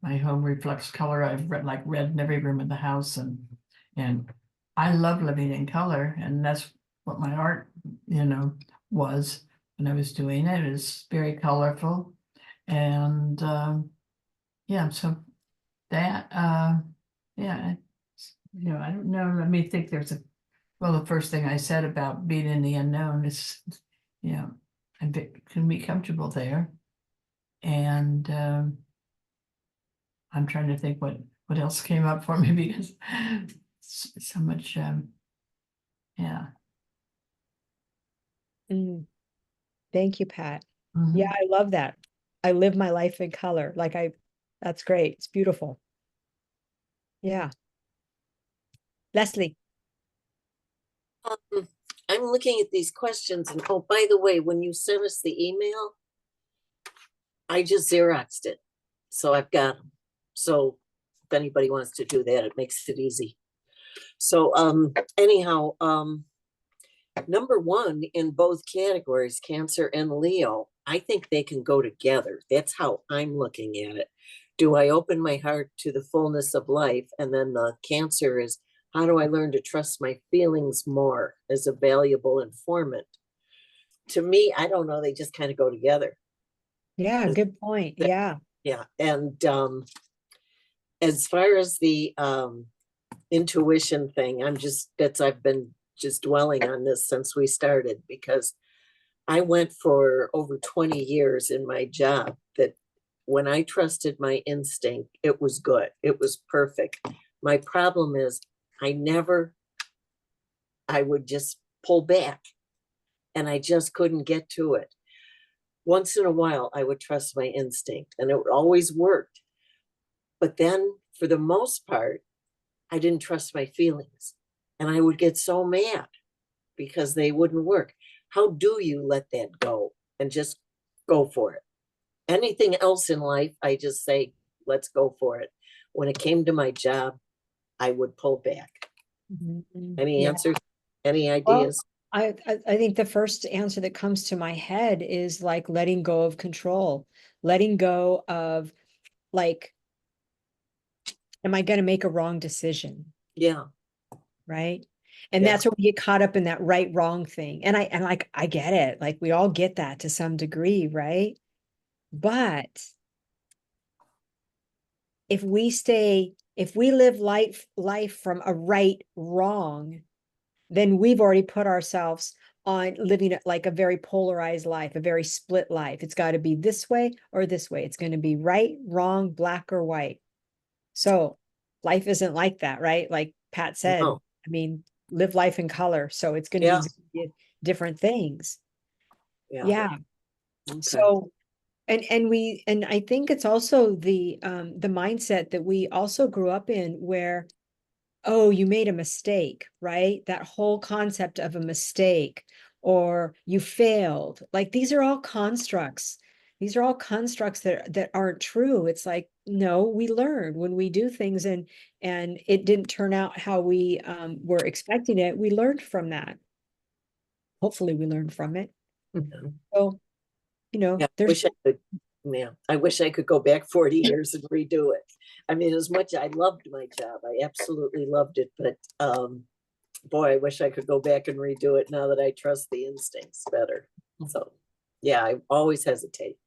my home reflects color. I've read like red in every room in the house, and I love living in color, and that's what my art, was when I was doing it. It was very colorful, and yeah, so that yeah, I don't know. Let me think. The first thing I said about being in the unknown is, I can be comfortable there, and I'm trying to think what else came up for me because so much, yeah. Thank you, Pat. Mhm. Yeah, I love that. I live my life in color. That's great. It's beautiful. Yeah. Leslie. I'm looking at these questions and, oh, by the way, when you sent us the email, I just Xeroxed it. So I've got them. So if anybody wants to do that, it makes it easy. So anyhow, number one in both categories, Cancer and Leo, I think they can go together. That's how I'm looking at it. Do I open my heart to the fullness of life? And then the Cancer is, how do I learn to trust my feelings more as a valuable informant? To me, I don't know. They just kind of go together. Yeah, good point. Yeah. Yeah. And as far as the intuition thing, I've been just dwelling on this since we started, because I went for over 20 years in my job that when I trusted my instinct, it was good. It was perfect. My problem is I would just pull back and I just couldn't get to it. Once in a while, I would trust my instinct and it always worked. But then for the most part, I didn't trust my feelings and I would get so mad because they wouldn't work. How do you let that go and just go for it? Anything else in life, I just say, let's go for it. When it came to my job, I would pull back. Any Yeah. answers? Any Well, ideas? I think the first answer that comes to my head is like letting go of control, letting go of like, am I going to make a wrong decision? Yeah. Right. And Yeah. that's where we get caught up in that right, wrong thing. And I get it. Like we all get that to some degree, right? But if we live life from a right, wrong, then we've already put ourselves on living like a very polarized life, a very split life. It's got to be this way or this way. It's going to be right, wrong, black or white. So life isn't like that, right? Like Pat said, No. I mean, live life in color. So it's going to Yeah. be different things. Yeah. Yeah. Okay. So, and I think it's also the mindset that we also grew up in where, oh, you made a mistake, right? That whole concept of a mistake or you failed. Like these are all constructs. These are all constructs that aren't true. It's like, no, we learn when we do things and it didn't turn out how we were expecting it. We learned from that. Hopefully we learned from it. Mhm. So, you know, Yeah, there's I wish I could go back 40 years and redo it. I mean, as much I loved my job, I absolutely loved it, but boy, I wish I could go back and redo it now that I trust the instincts better. So yeah, I always hesitate.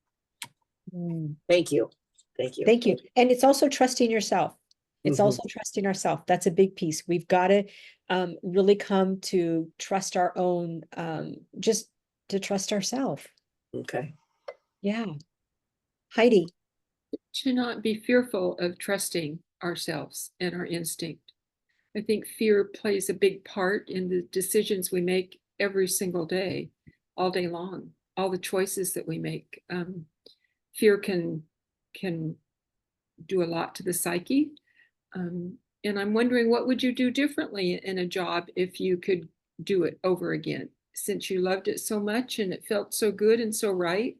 Mm. Thank you. Thank you. Thank you. And it's also trusting yourself. It's Mhm. also trusting ourselves. That's a big piece. We've got to really come to trust our own, just to trust ourselves. Okay. Yeah. Heidi. To not be fearful of trusting ourselves and our instinct. I think fear plays a big part in the decisions we make every single day, all day long, all the choices that we make. Fear can do a lot to the psyche. And I'm wondering, what would you do differently in a job if you could do it over again? Since you loved it so much and it felt so good and so right,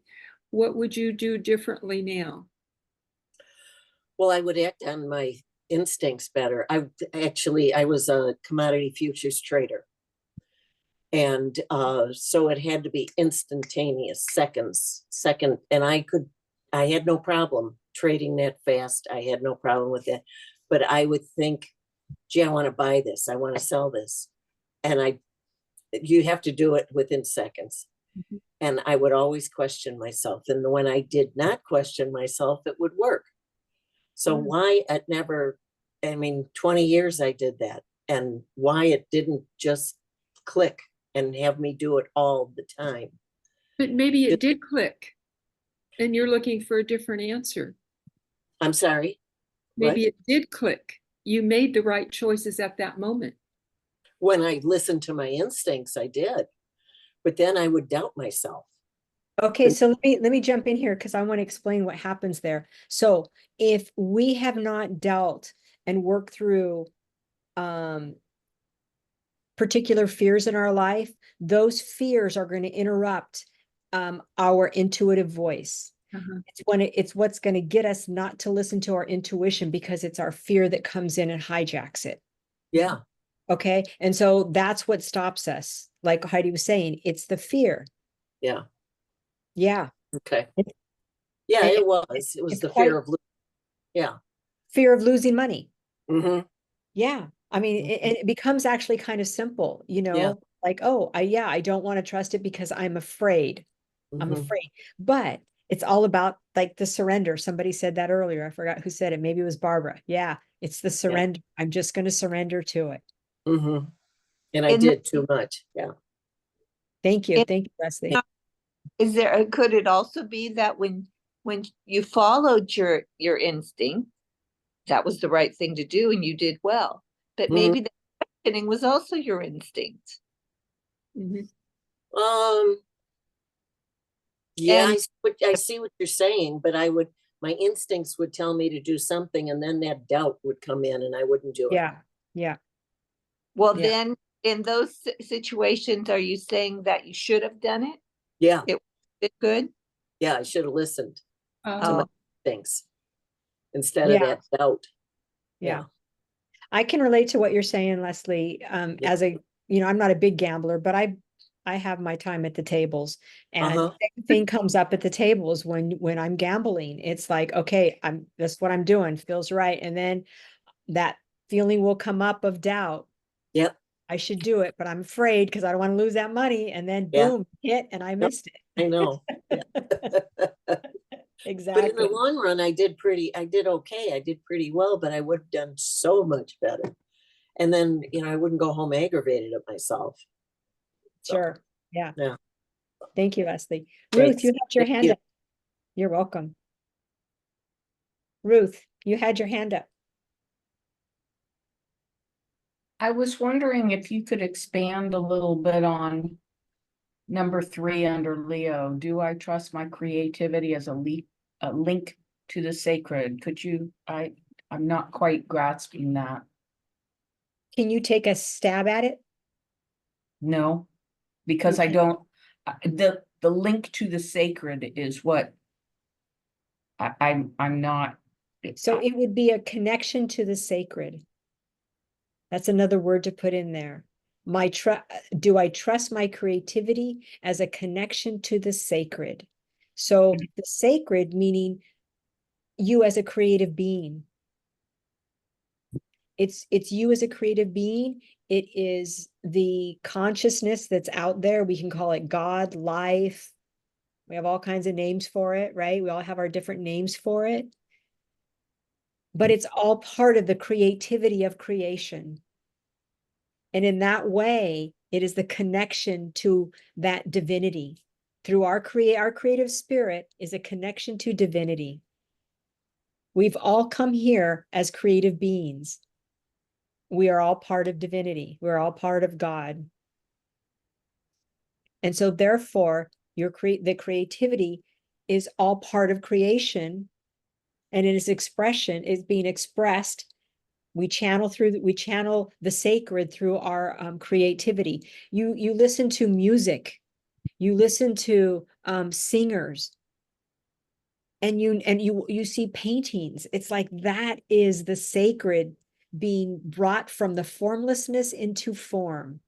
what would you do differently now? Well, I would act on my instincts better. I was a commodity futures trader. And so it had to be instantaneous, second. And I had no problem trading that fast. I had no problem with that. But I would think, gee, I want to buy this. I want to sell this. And you have to do it within seconds. Mhm. And I would always question myself. And when I did not question myself, it would work. So why it never, I mean, 20 years I did that. And why it didn't just click and have me do it all the time. But maybe it did click and you're looking for a different answer. I'm sorry. Maybe What? it did click. You made the right choices at that moment. When I listened to my instincts, I did. But then I would doubt myself. Okay, so let me jump in here because I want to explain what happens there. So if we have not dealt and worked through particular fears in our life, those fears are going to interrupt our intuitive voice. It's what's going to get us not to listen to our intuition because it's our fear that comes in and hijacks it. Yeah. Okay. And so that's what stops us. Like Heidi was saying, it's the fear. Yeah. Yeah. Okay. It- Yeah, it- it was. It was it's the quite fear of, yeah. fear of losing money. Hmm. Yeah. I mean, it becomes actually kind of simple, you know, like, oh, I don't want to trust it because I'm afraid. I'm Hmm. afraid. But it's all about like the surrender. Somebody said that earlier. I forgot who said it. Maybe it was Barbara. Yeah, it's the surrender. I'm just going to surrender to it. Hmm. And I In did too much. Yeah. Thank you. And- Thank you, Leslie. Is there, could it also be that when you followed your instinct, that was the right thing to do and you did well, but Mhm. maybe the questioning was also your instinct. Mhm. Yeah, And- I see what you're saying, but my instincts would tell me to do something and then that doubt would come in and I wouldn't do it. Yeah. Yeah. Well, Yeah. then in those situations, are you saying that you should have done it? Yeah. It good? Yeah, I should have listened to my Oh, instincts instead of Yeah. that doubt. Yeah. I can relate to what you're saying, Leslie. Yeah. As a, I'm not a big gambler, but I have my time at the tables, and Uh-huh. same thing comes up at the tables when I'm gambling. It's like, okay, that's what I'm doing, feels right. And then that feeling will come up of doubt. Yep. I should do it, but I'm afraid because I don't want to lose that money. And then Yeah. boom, hit, and I missed I know. it. But in the Exactly. long run, I did okay. I did pretty well, but I would have done so much better. And then, I wouldn't go home aggravated at myself. So, Sure. Yeah. yeah. Thank you, Leslie. Thanks. Ruth, you had your Thank hand you. up. You're welcome. Ruth, you had your hand up. I was wondering if you could expand a little bit on number 3 under Leo. Do I trust my creativity as a link to the sacred? Could you, I'm not quite grasping that. Can you take a stab at it? No, because I Okay. don't, the link to the sacred is what I'm not. So it would be a connection to the sacred. That's another word to put in there. Do I trust my creativity as a connection to the sacred? So the sacred meaning you as a creative being. It's you as a creative being. It is the consciousness that's out there. We can call it God, life. We have all kinds of names for it, right? We all have our different names for it. But it's all part of the creativity of creation. And in that way, it is the connection to that divinity. Through our creative spirit is a connection to divinity. We've all come here as creative beings. We are all part of divinity. We're all part of God. And so therefore, the creativity is all part of creation, and it is expression is being expressed. We channel the sacred through our creativity. You listen to music, you listen to singers, and you see paintings. It's like that is the sacred being brought from the formlessness into form.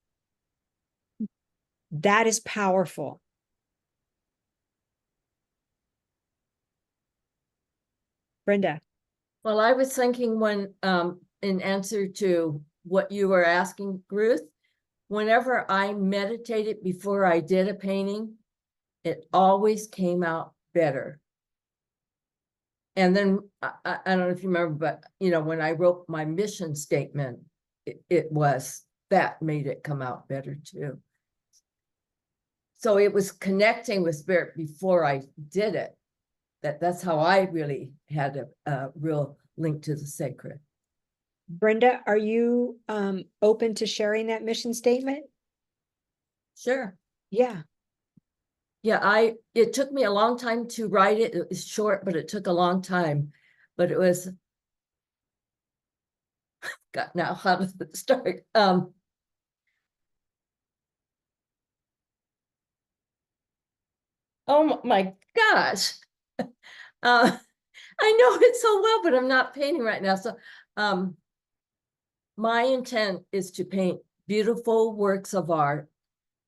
That is powerful. Brenda. Well, I was thinking when, in answer to what you were asking, Ruth, whenever I meditated before I did a painting, it always came out better. And then, I don't know if you remember, but, you know, when I wrote my mission statement, that made it come out better too. So it was connecting with spirit before I did it. That's how I really had a real link to the sacred. Brenda, are you open to sharing that mission statement? Sure. Yeah. Yeah, it took me a long time to write it. It was short, but it took a long time. But it was, God, now how does it start? Oh my gosh. I know it so well, but I'm not painting right now. So my intent is to paint beautiful works of art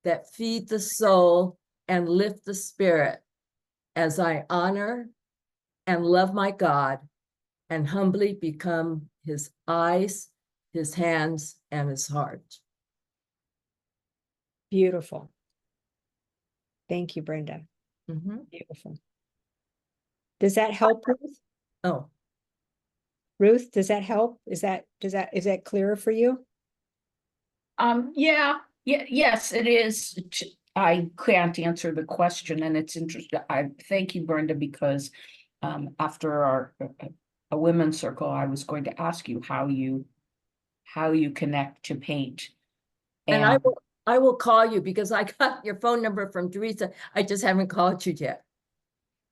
that feed the soul and lift the spirit as I honor and love my God and humbly become his eyes, his hands, and his heart. Beautiful. Thank you, Brenda. Mhm. Beautiful. Does that help, Ruth? Oh, Ruth, does that help? Is that clearer for you? Yeah, yes, it is. I can't answer the question, and it's interesting. I thank you, Brenda, because after a women's circle, I was going to ask you how you connect to paint. and I will call you because I got your phone number from Teresa. I just haven't called you yet.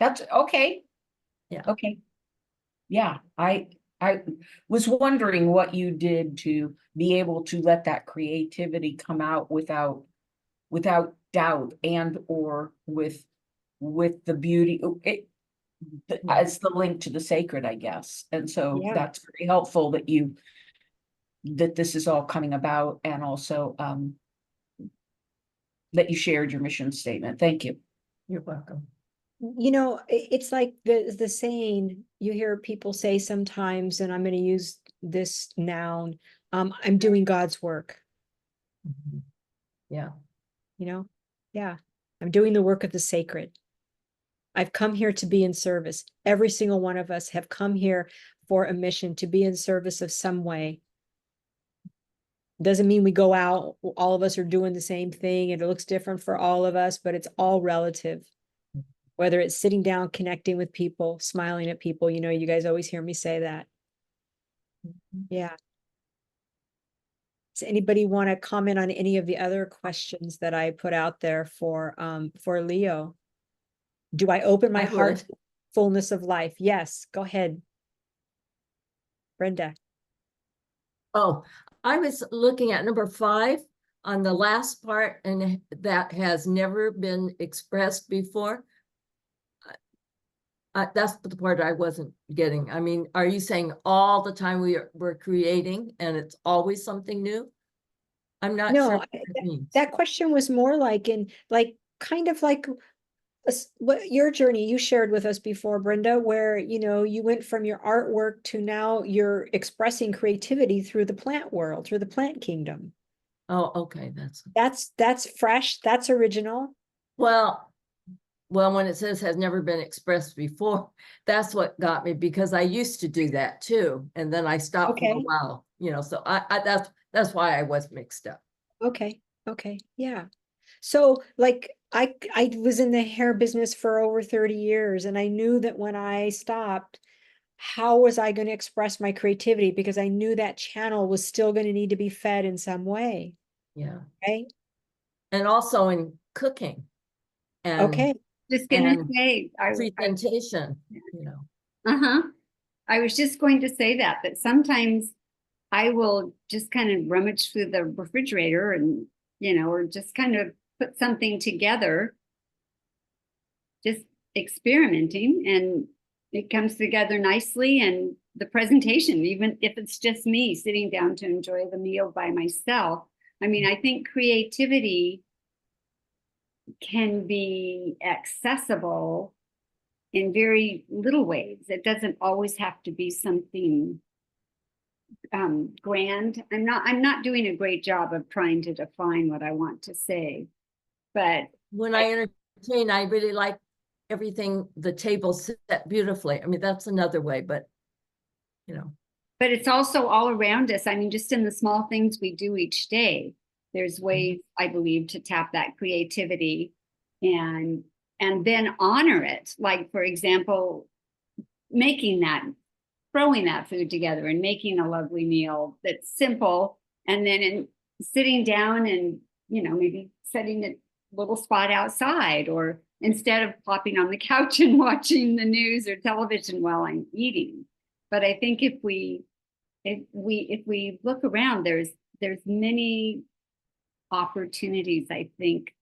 That's okay. Yeah. Okay. Yeah, I was wondering what you did to be able to let that creativity come out without doubt and or with the beauty as the link to the sacred, I guess. And so Yeah. that's very helpful that this is all coming about, and also that you shared your mission statement. Thank you. You're welcome. You know, it's like the saying you hear people say sometimes, and I'm going to use this noun, I'm doing God's work, Mhm. Yeah. you know? Yeah. I'm doing the work of the sacred. I've come here to be in service. Every single one of us have come here for a mission to be in service of some way. Doesn't mean we go out, all of us are doing the same thing and it looks different for all of us, but it's all relative. Whether it's sitting down, connecting with people, smiling at people, you know, you guys always hear me say that. Yeah. Does anybody want to comment on any of the other questions that I put out there for Leo? Do I open my I heart would. to fullness of life? Yes, go ahead. Brenda. Oh, I was looking at number 5 on the last part, and that has never been expressed before. That's the part I wasn't getting. I mean, are you saying all the time we're creating and it's always something new? I'm not No, sure what that means. that question was more like kind of like what your journey you shared with us before, Brenda, where you went from your artwork to now you're expressing creativity through the plant world, through the plant kingdom. Oh, okay, That's fresh, that's original. well, when it says has never been expressed before, that's what got me, because I used to do that too, and then I stopped for a Okay. while, so I that's why I was mixed up. Okay, yeah. So like I was in the hair business for over 30 years, and I knew that when I stopped, how was I going to express my creativity? Because I knew that channel was still going to need to be fed in some way. Yeah, Right? and also in cooking and Okay. Just gonna And say, presentation, uh-huh. I was just going to say that sometimes I will just kind of rummage through the refrigerator and, or just kind of put something together, just experimenting, and it comes together nicely. And the presentation, even if it's just me sitting down to enjoy the meal by myself. I mean, I think creativity can be accessible in very little ways. It doesn't always have to be something grand. I'm not doing a great job of trying to define what I want to say, but when I entertain, I really like everything, the table set beautifully. I mean, that's another way, but but it's also all around us. I mean, just in the small things we do each day, there's ways, I believe, to tap that creativity and then honor it. Like, for example, throwing that food together and making a lovely meal that's simple, and then sitting down and maybe setting a little spot outside, or instead of plopping on the couch and watching the news or television while I'm eating. But I think if we look around, there's many opportunities, I think,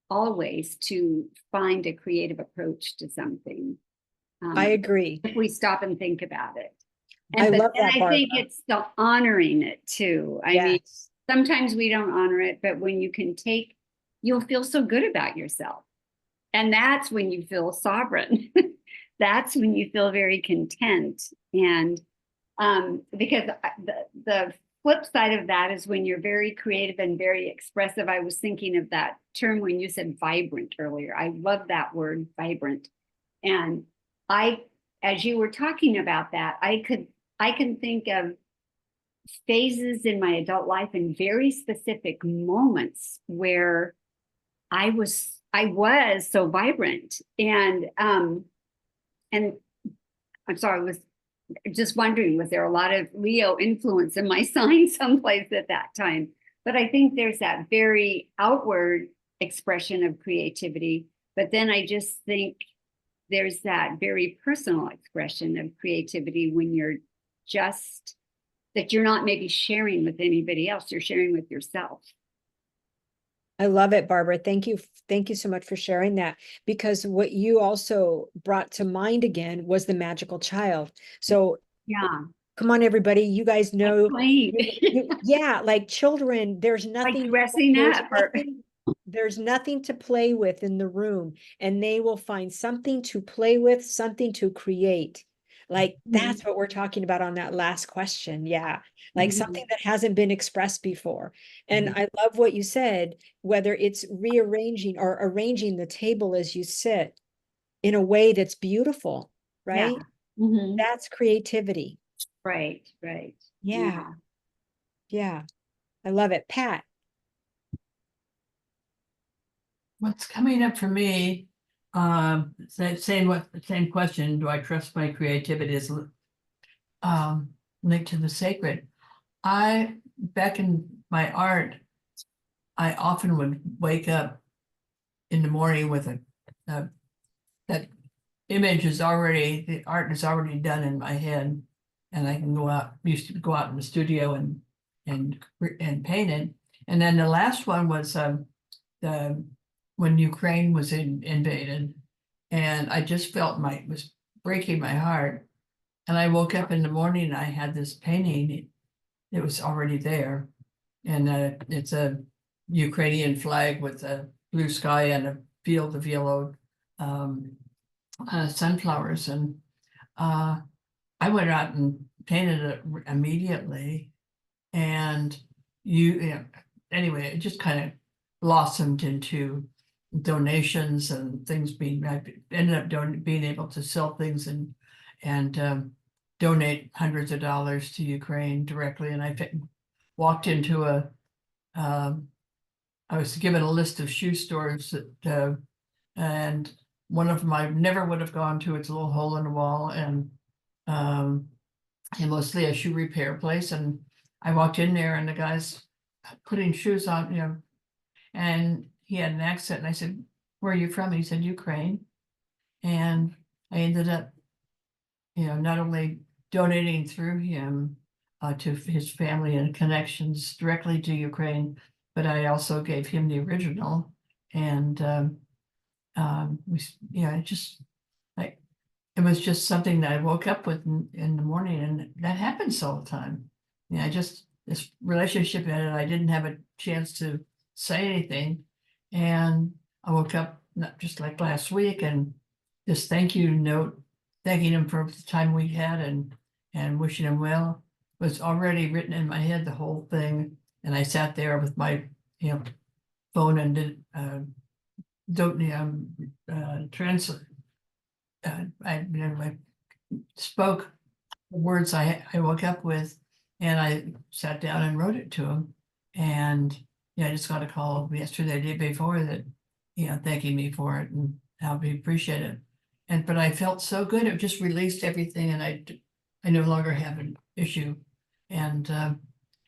always to find a creative approach to something. I agree. If we stop and think about it. I love that, I think it's the honoring it too. I mean, Yes. sometimes we don't honor it, but when you can you'll feel so good about yourself. And that's when you feel sovereign. That's when you feel very content. And because the flip side of that is when you're very creative and very expressive. I was thinking of that term when you said vibrant earlier. I love that word, vibrant. And as you were talking about that, I can think of phases in my adult life and very specific moments where I was so vibrant. And I'm sorry, I was just wondering, was there a lot of Leo influence in my sign someplace at that time? But I think there's that very outward expression of creativity. But then I just think there's that very personal expression of creativity when you're not maybe sharing with anybody else, you're sharing with yourself. I love it, Barbara. Thank you. Thank you so much for sharing that, because what you also brought to mind again was the magical child. So Yeah. come on, everybody. You guys know, Right. yeah, like children, there's nothing, dressing there's up or- nothing, there's nothing to play with in the room, and they will find something to play with, something to create. Like that's what we're talking about on that last question. Yeah. Like something that hasn't been expressed before. And I love what you said, whether it's rearranging or arranging the table as you sit in a way that's beautiful, right? Yeah. Mhm. That's creativity. Right. Yeah. Yeah. I love it. Pat. What's coming up for me, same question, do I trust my creativity is linked to the sacred? Back in my art, I often would wake up in the morning with that image is already, the art is already done in my head. And I can used to go out in the studio and paint it. And then the last one was when Ukraine was invaded, and I just felt it was breaking my heart. And I woke up in the morning and I had this painting. It was already there. And it's a Ukrainian flag with a blue sky and a field of yellow sunflowers. And I went out and painted it immediately. And anyway, it just kind of blossomed into donations and things I ended up being able to sell things and donate hundreds of dollars to Ukraine directly. And I walked into I was given a list of shoe stores that, and one of them I never would have gone to. It's a little hole in the wall and mostly a shoe repair place. And I walked in there and the guy's putting shoes on, and he had an accent. And I said, "Where are you from?" And he said, "Ukraine." And I ended up, not only donating through him to his family and connections directly to Ukraine, but I also gave him the original. And it was just something that I woke up with in the morning, and that happens all the time. This relationship ended. I didn't have a chance to say anything, and I woke up not just like last week, and this thank you note, thanking him for the time we had and wishing him well, was already written in my head, the whole thing. And I sat there with my phone and did translate. I spoke the words I woke up with, and I sat down and wrote it to him. And I just got a call yesterday, the day before, that thanking me for it and how we appreciate it. But I felt so good. It just released everything, and I no longer have an issue. And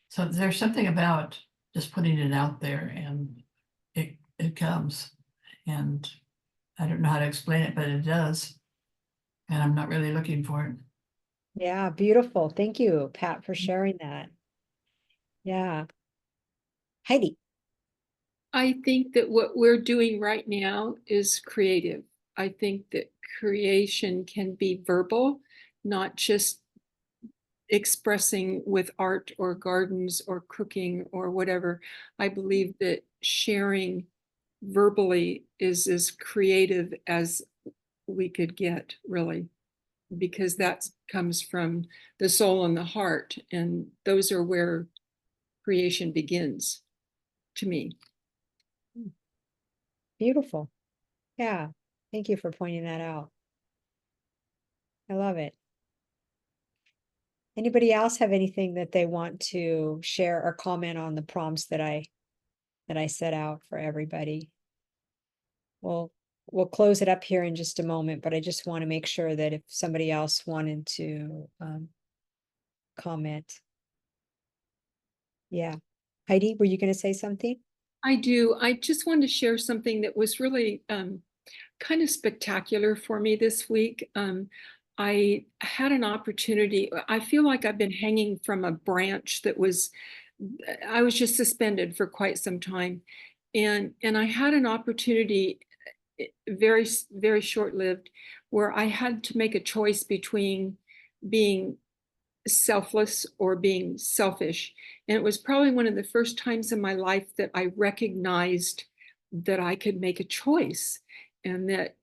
so there's something about just putting it out there, and it comes. And I don't know how to explain it, but it does. And I'm not really looking for it. Yeah, beautiful. Thank you, Pat, for sharing that. Yeah. Heidi. I think that what we're doing right now is creative. I think that creation can be verbal, not just expressing with art or gardens or cooking or whatever. I believe that sharing verbally is as creative as we could get, really, because that comes from the soul and the heart, and those are where creation begins, to me. Beautiful. Yeah. Thank you for pointing that out. I love it. Anybody else have anything that they want to share or comment on the prompts that I set out for everybody? We'll close it up here in just a moment, but I just want to make sure that if somebody else wanted to comment. Yeah. Heidi, were you going to say something? I do. I just wanted to share something that was really kind of spectacular for me this week. I had an opportunity. I feel like I've been hanging from a branch I was just suspended for quite some time. And I had an opportunity, very, very short-lived, where I had to make a choice between being selfless or being selfish. And it was probably one of the first times in my life that I recognized that I could make a choice, and that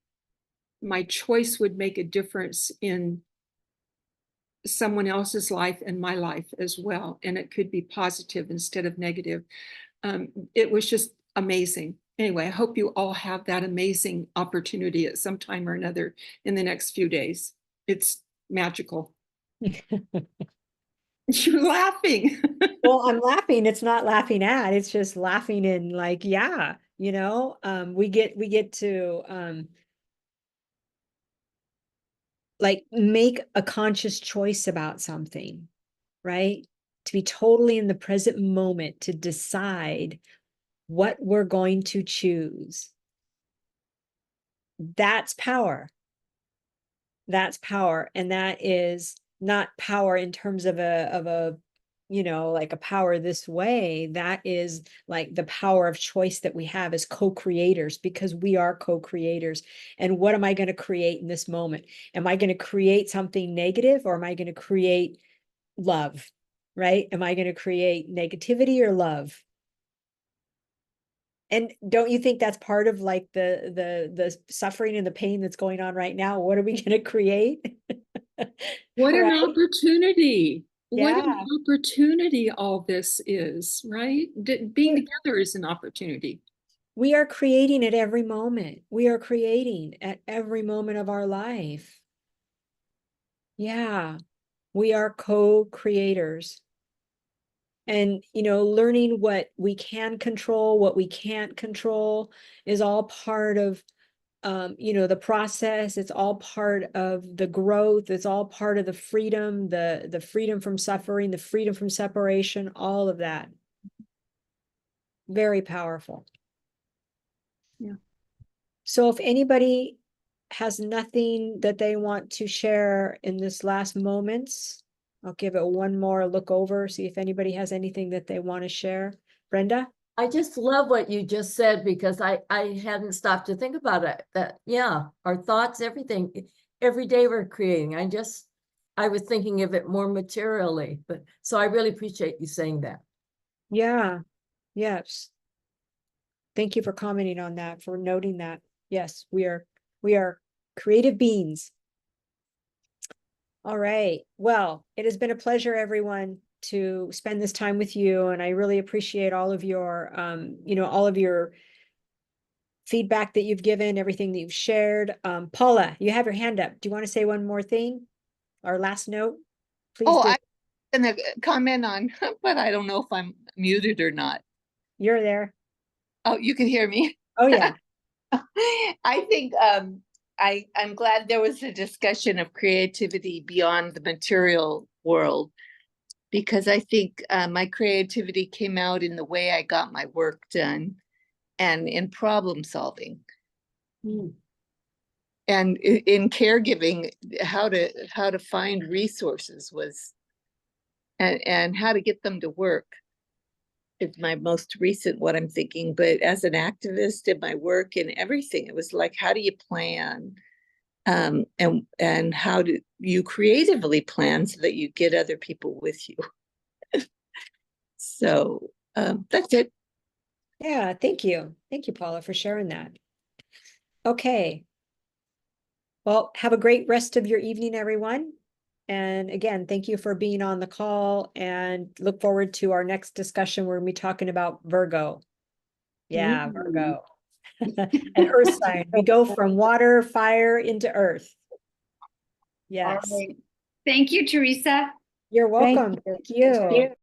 my choice would make a difference in someone else's life and my life as well. And it could be positive instead of negative. It was just amazing. Anyway, I hope you all have that amazing opportunity at some time or another in the next few days. It's magical. You're laughing. Well, I'm laughing. It's not laughing at, it's just laughing in like, yeah, we get to like make a conscious choice about something, right? to be totally in the present moment, to decide what we're going to choose. That's power. That's power. And that is not power in terms of a, you know, like a power this way. That is like the power of choice that we have as co-creators, because we are co-creators. And what am I going to create in this moment? Am I going to create something negative, or am I going to create love? Right? Am I going to create negativity or love? And don't you think that's part of like the suffering and the pain that's going on right now? What are we going to create? What an Right? opportunity. What an Yeah. opportunity all this is, right? Being together is an opportunity. We are creating at every moment. We are creating at every moment of our life. Yeah, we are co-creators. And, you know, learning what we can control, what we can't control is all part of, you know, the process. It's all part of the growth. It's all part of the freedom, the freedom from suffering, the freedom from separation, all of that. Very powerful. Yeah. So if anybody has nothing that they want to share in this last moments, I'll give it one more look over, see if anybody has anything that they want to share. Brenda? I just love what you just said, because I hadn't stopped to think about it. That, yeah, our thoughts, everything, every day we're creating. I was thinking of it more materially, but so I really appreciate you saying that. Yeah, yes. Thank you for commenting on that, for noting that. Yes, we are creative beings. All right. Well, it has been a pleasure, everyone, to spend this time with you. And I really appreciate all of your, you know, all of your feedback that you've given, everything that you've shared. Paula, you have your hand up. Do you want to say one more thing? Our last note? Please Oh, do. I'm gonna comment on, but I don't know if I'm muted or not. You're there. Oh, you can hear me? Oh, yeah. I think I'm glad there was a discussion of creativity beyond the material world, because I think my creativity came out in the way I got my work done and in problem solving. And in caregiving, how to find resources was and how to get them to work is my most recent what I'm thinking. But as an activist in my work and everything, it was like, how do you plan? And how do you creatively plan so that you get other people with you? So that's it. Yeah, thank you. Thank you, Paula, for sharing that. Okay. Well, have a great rest of your evening, everyone. And again, thank you for being on the call, and look forward to our next discussion where we'll be talking about Virgo. Yeah, Virgo. An earth sign. We go from water, fire into earth. All Yes. right. Thank you, Teresa. You're welcome. Thank you.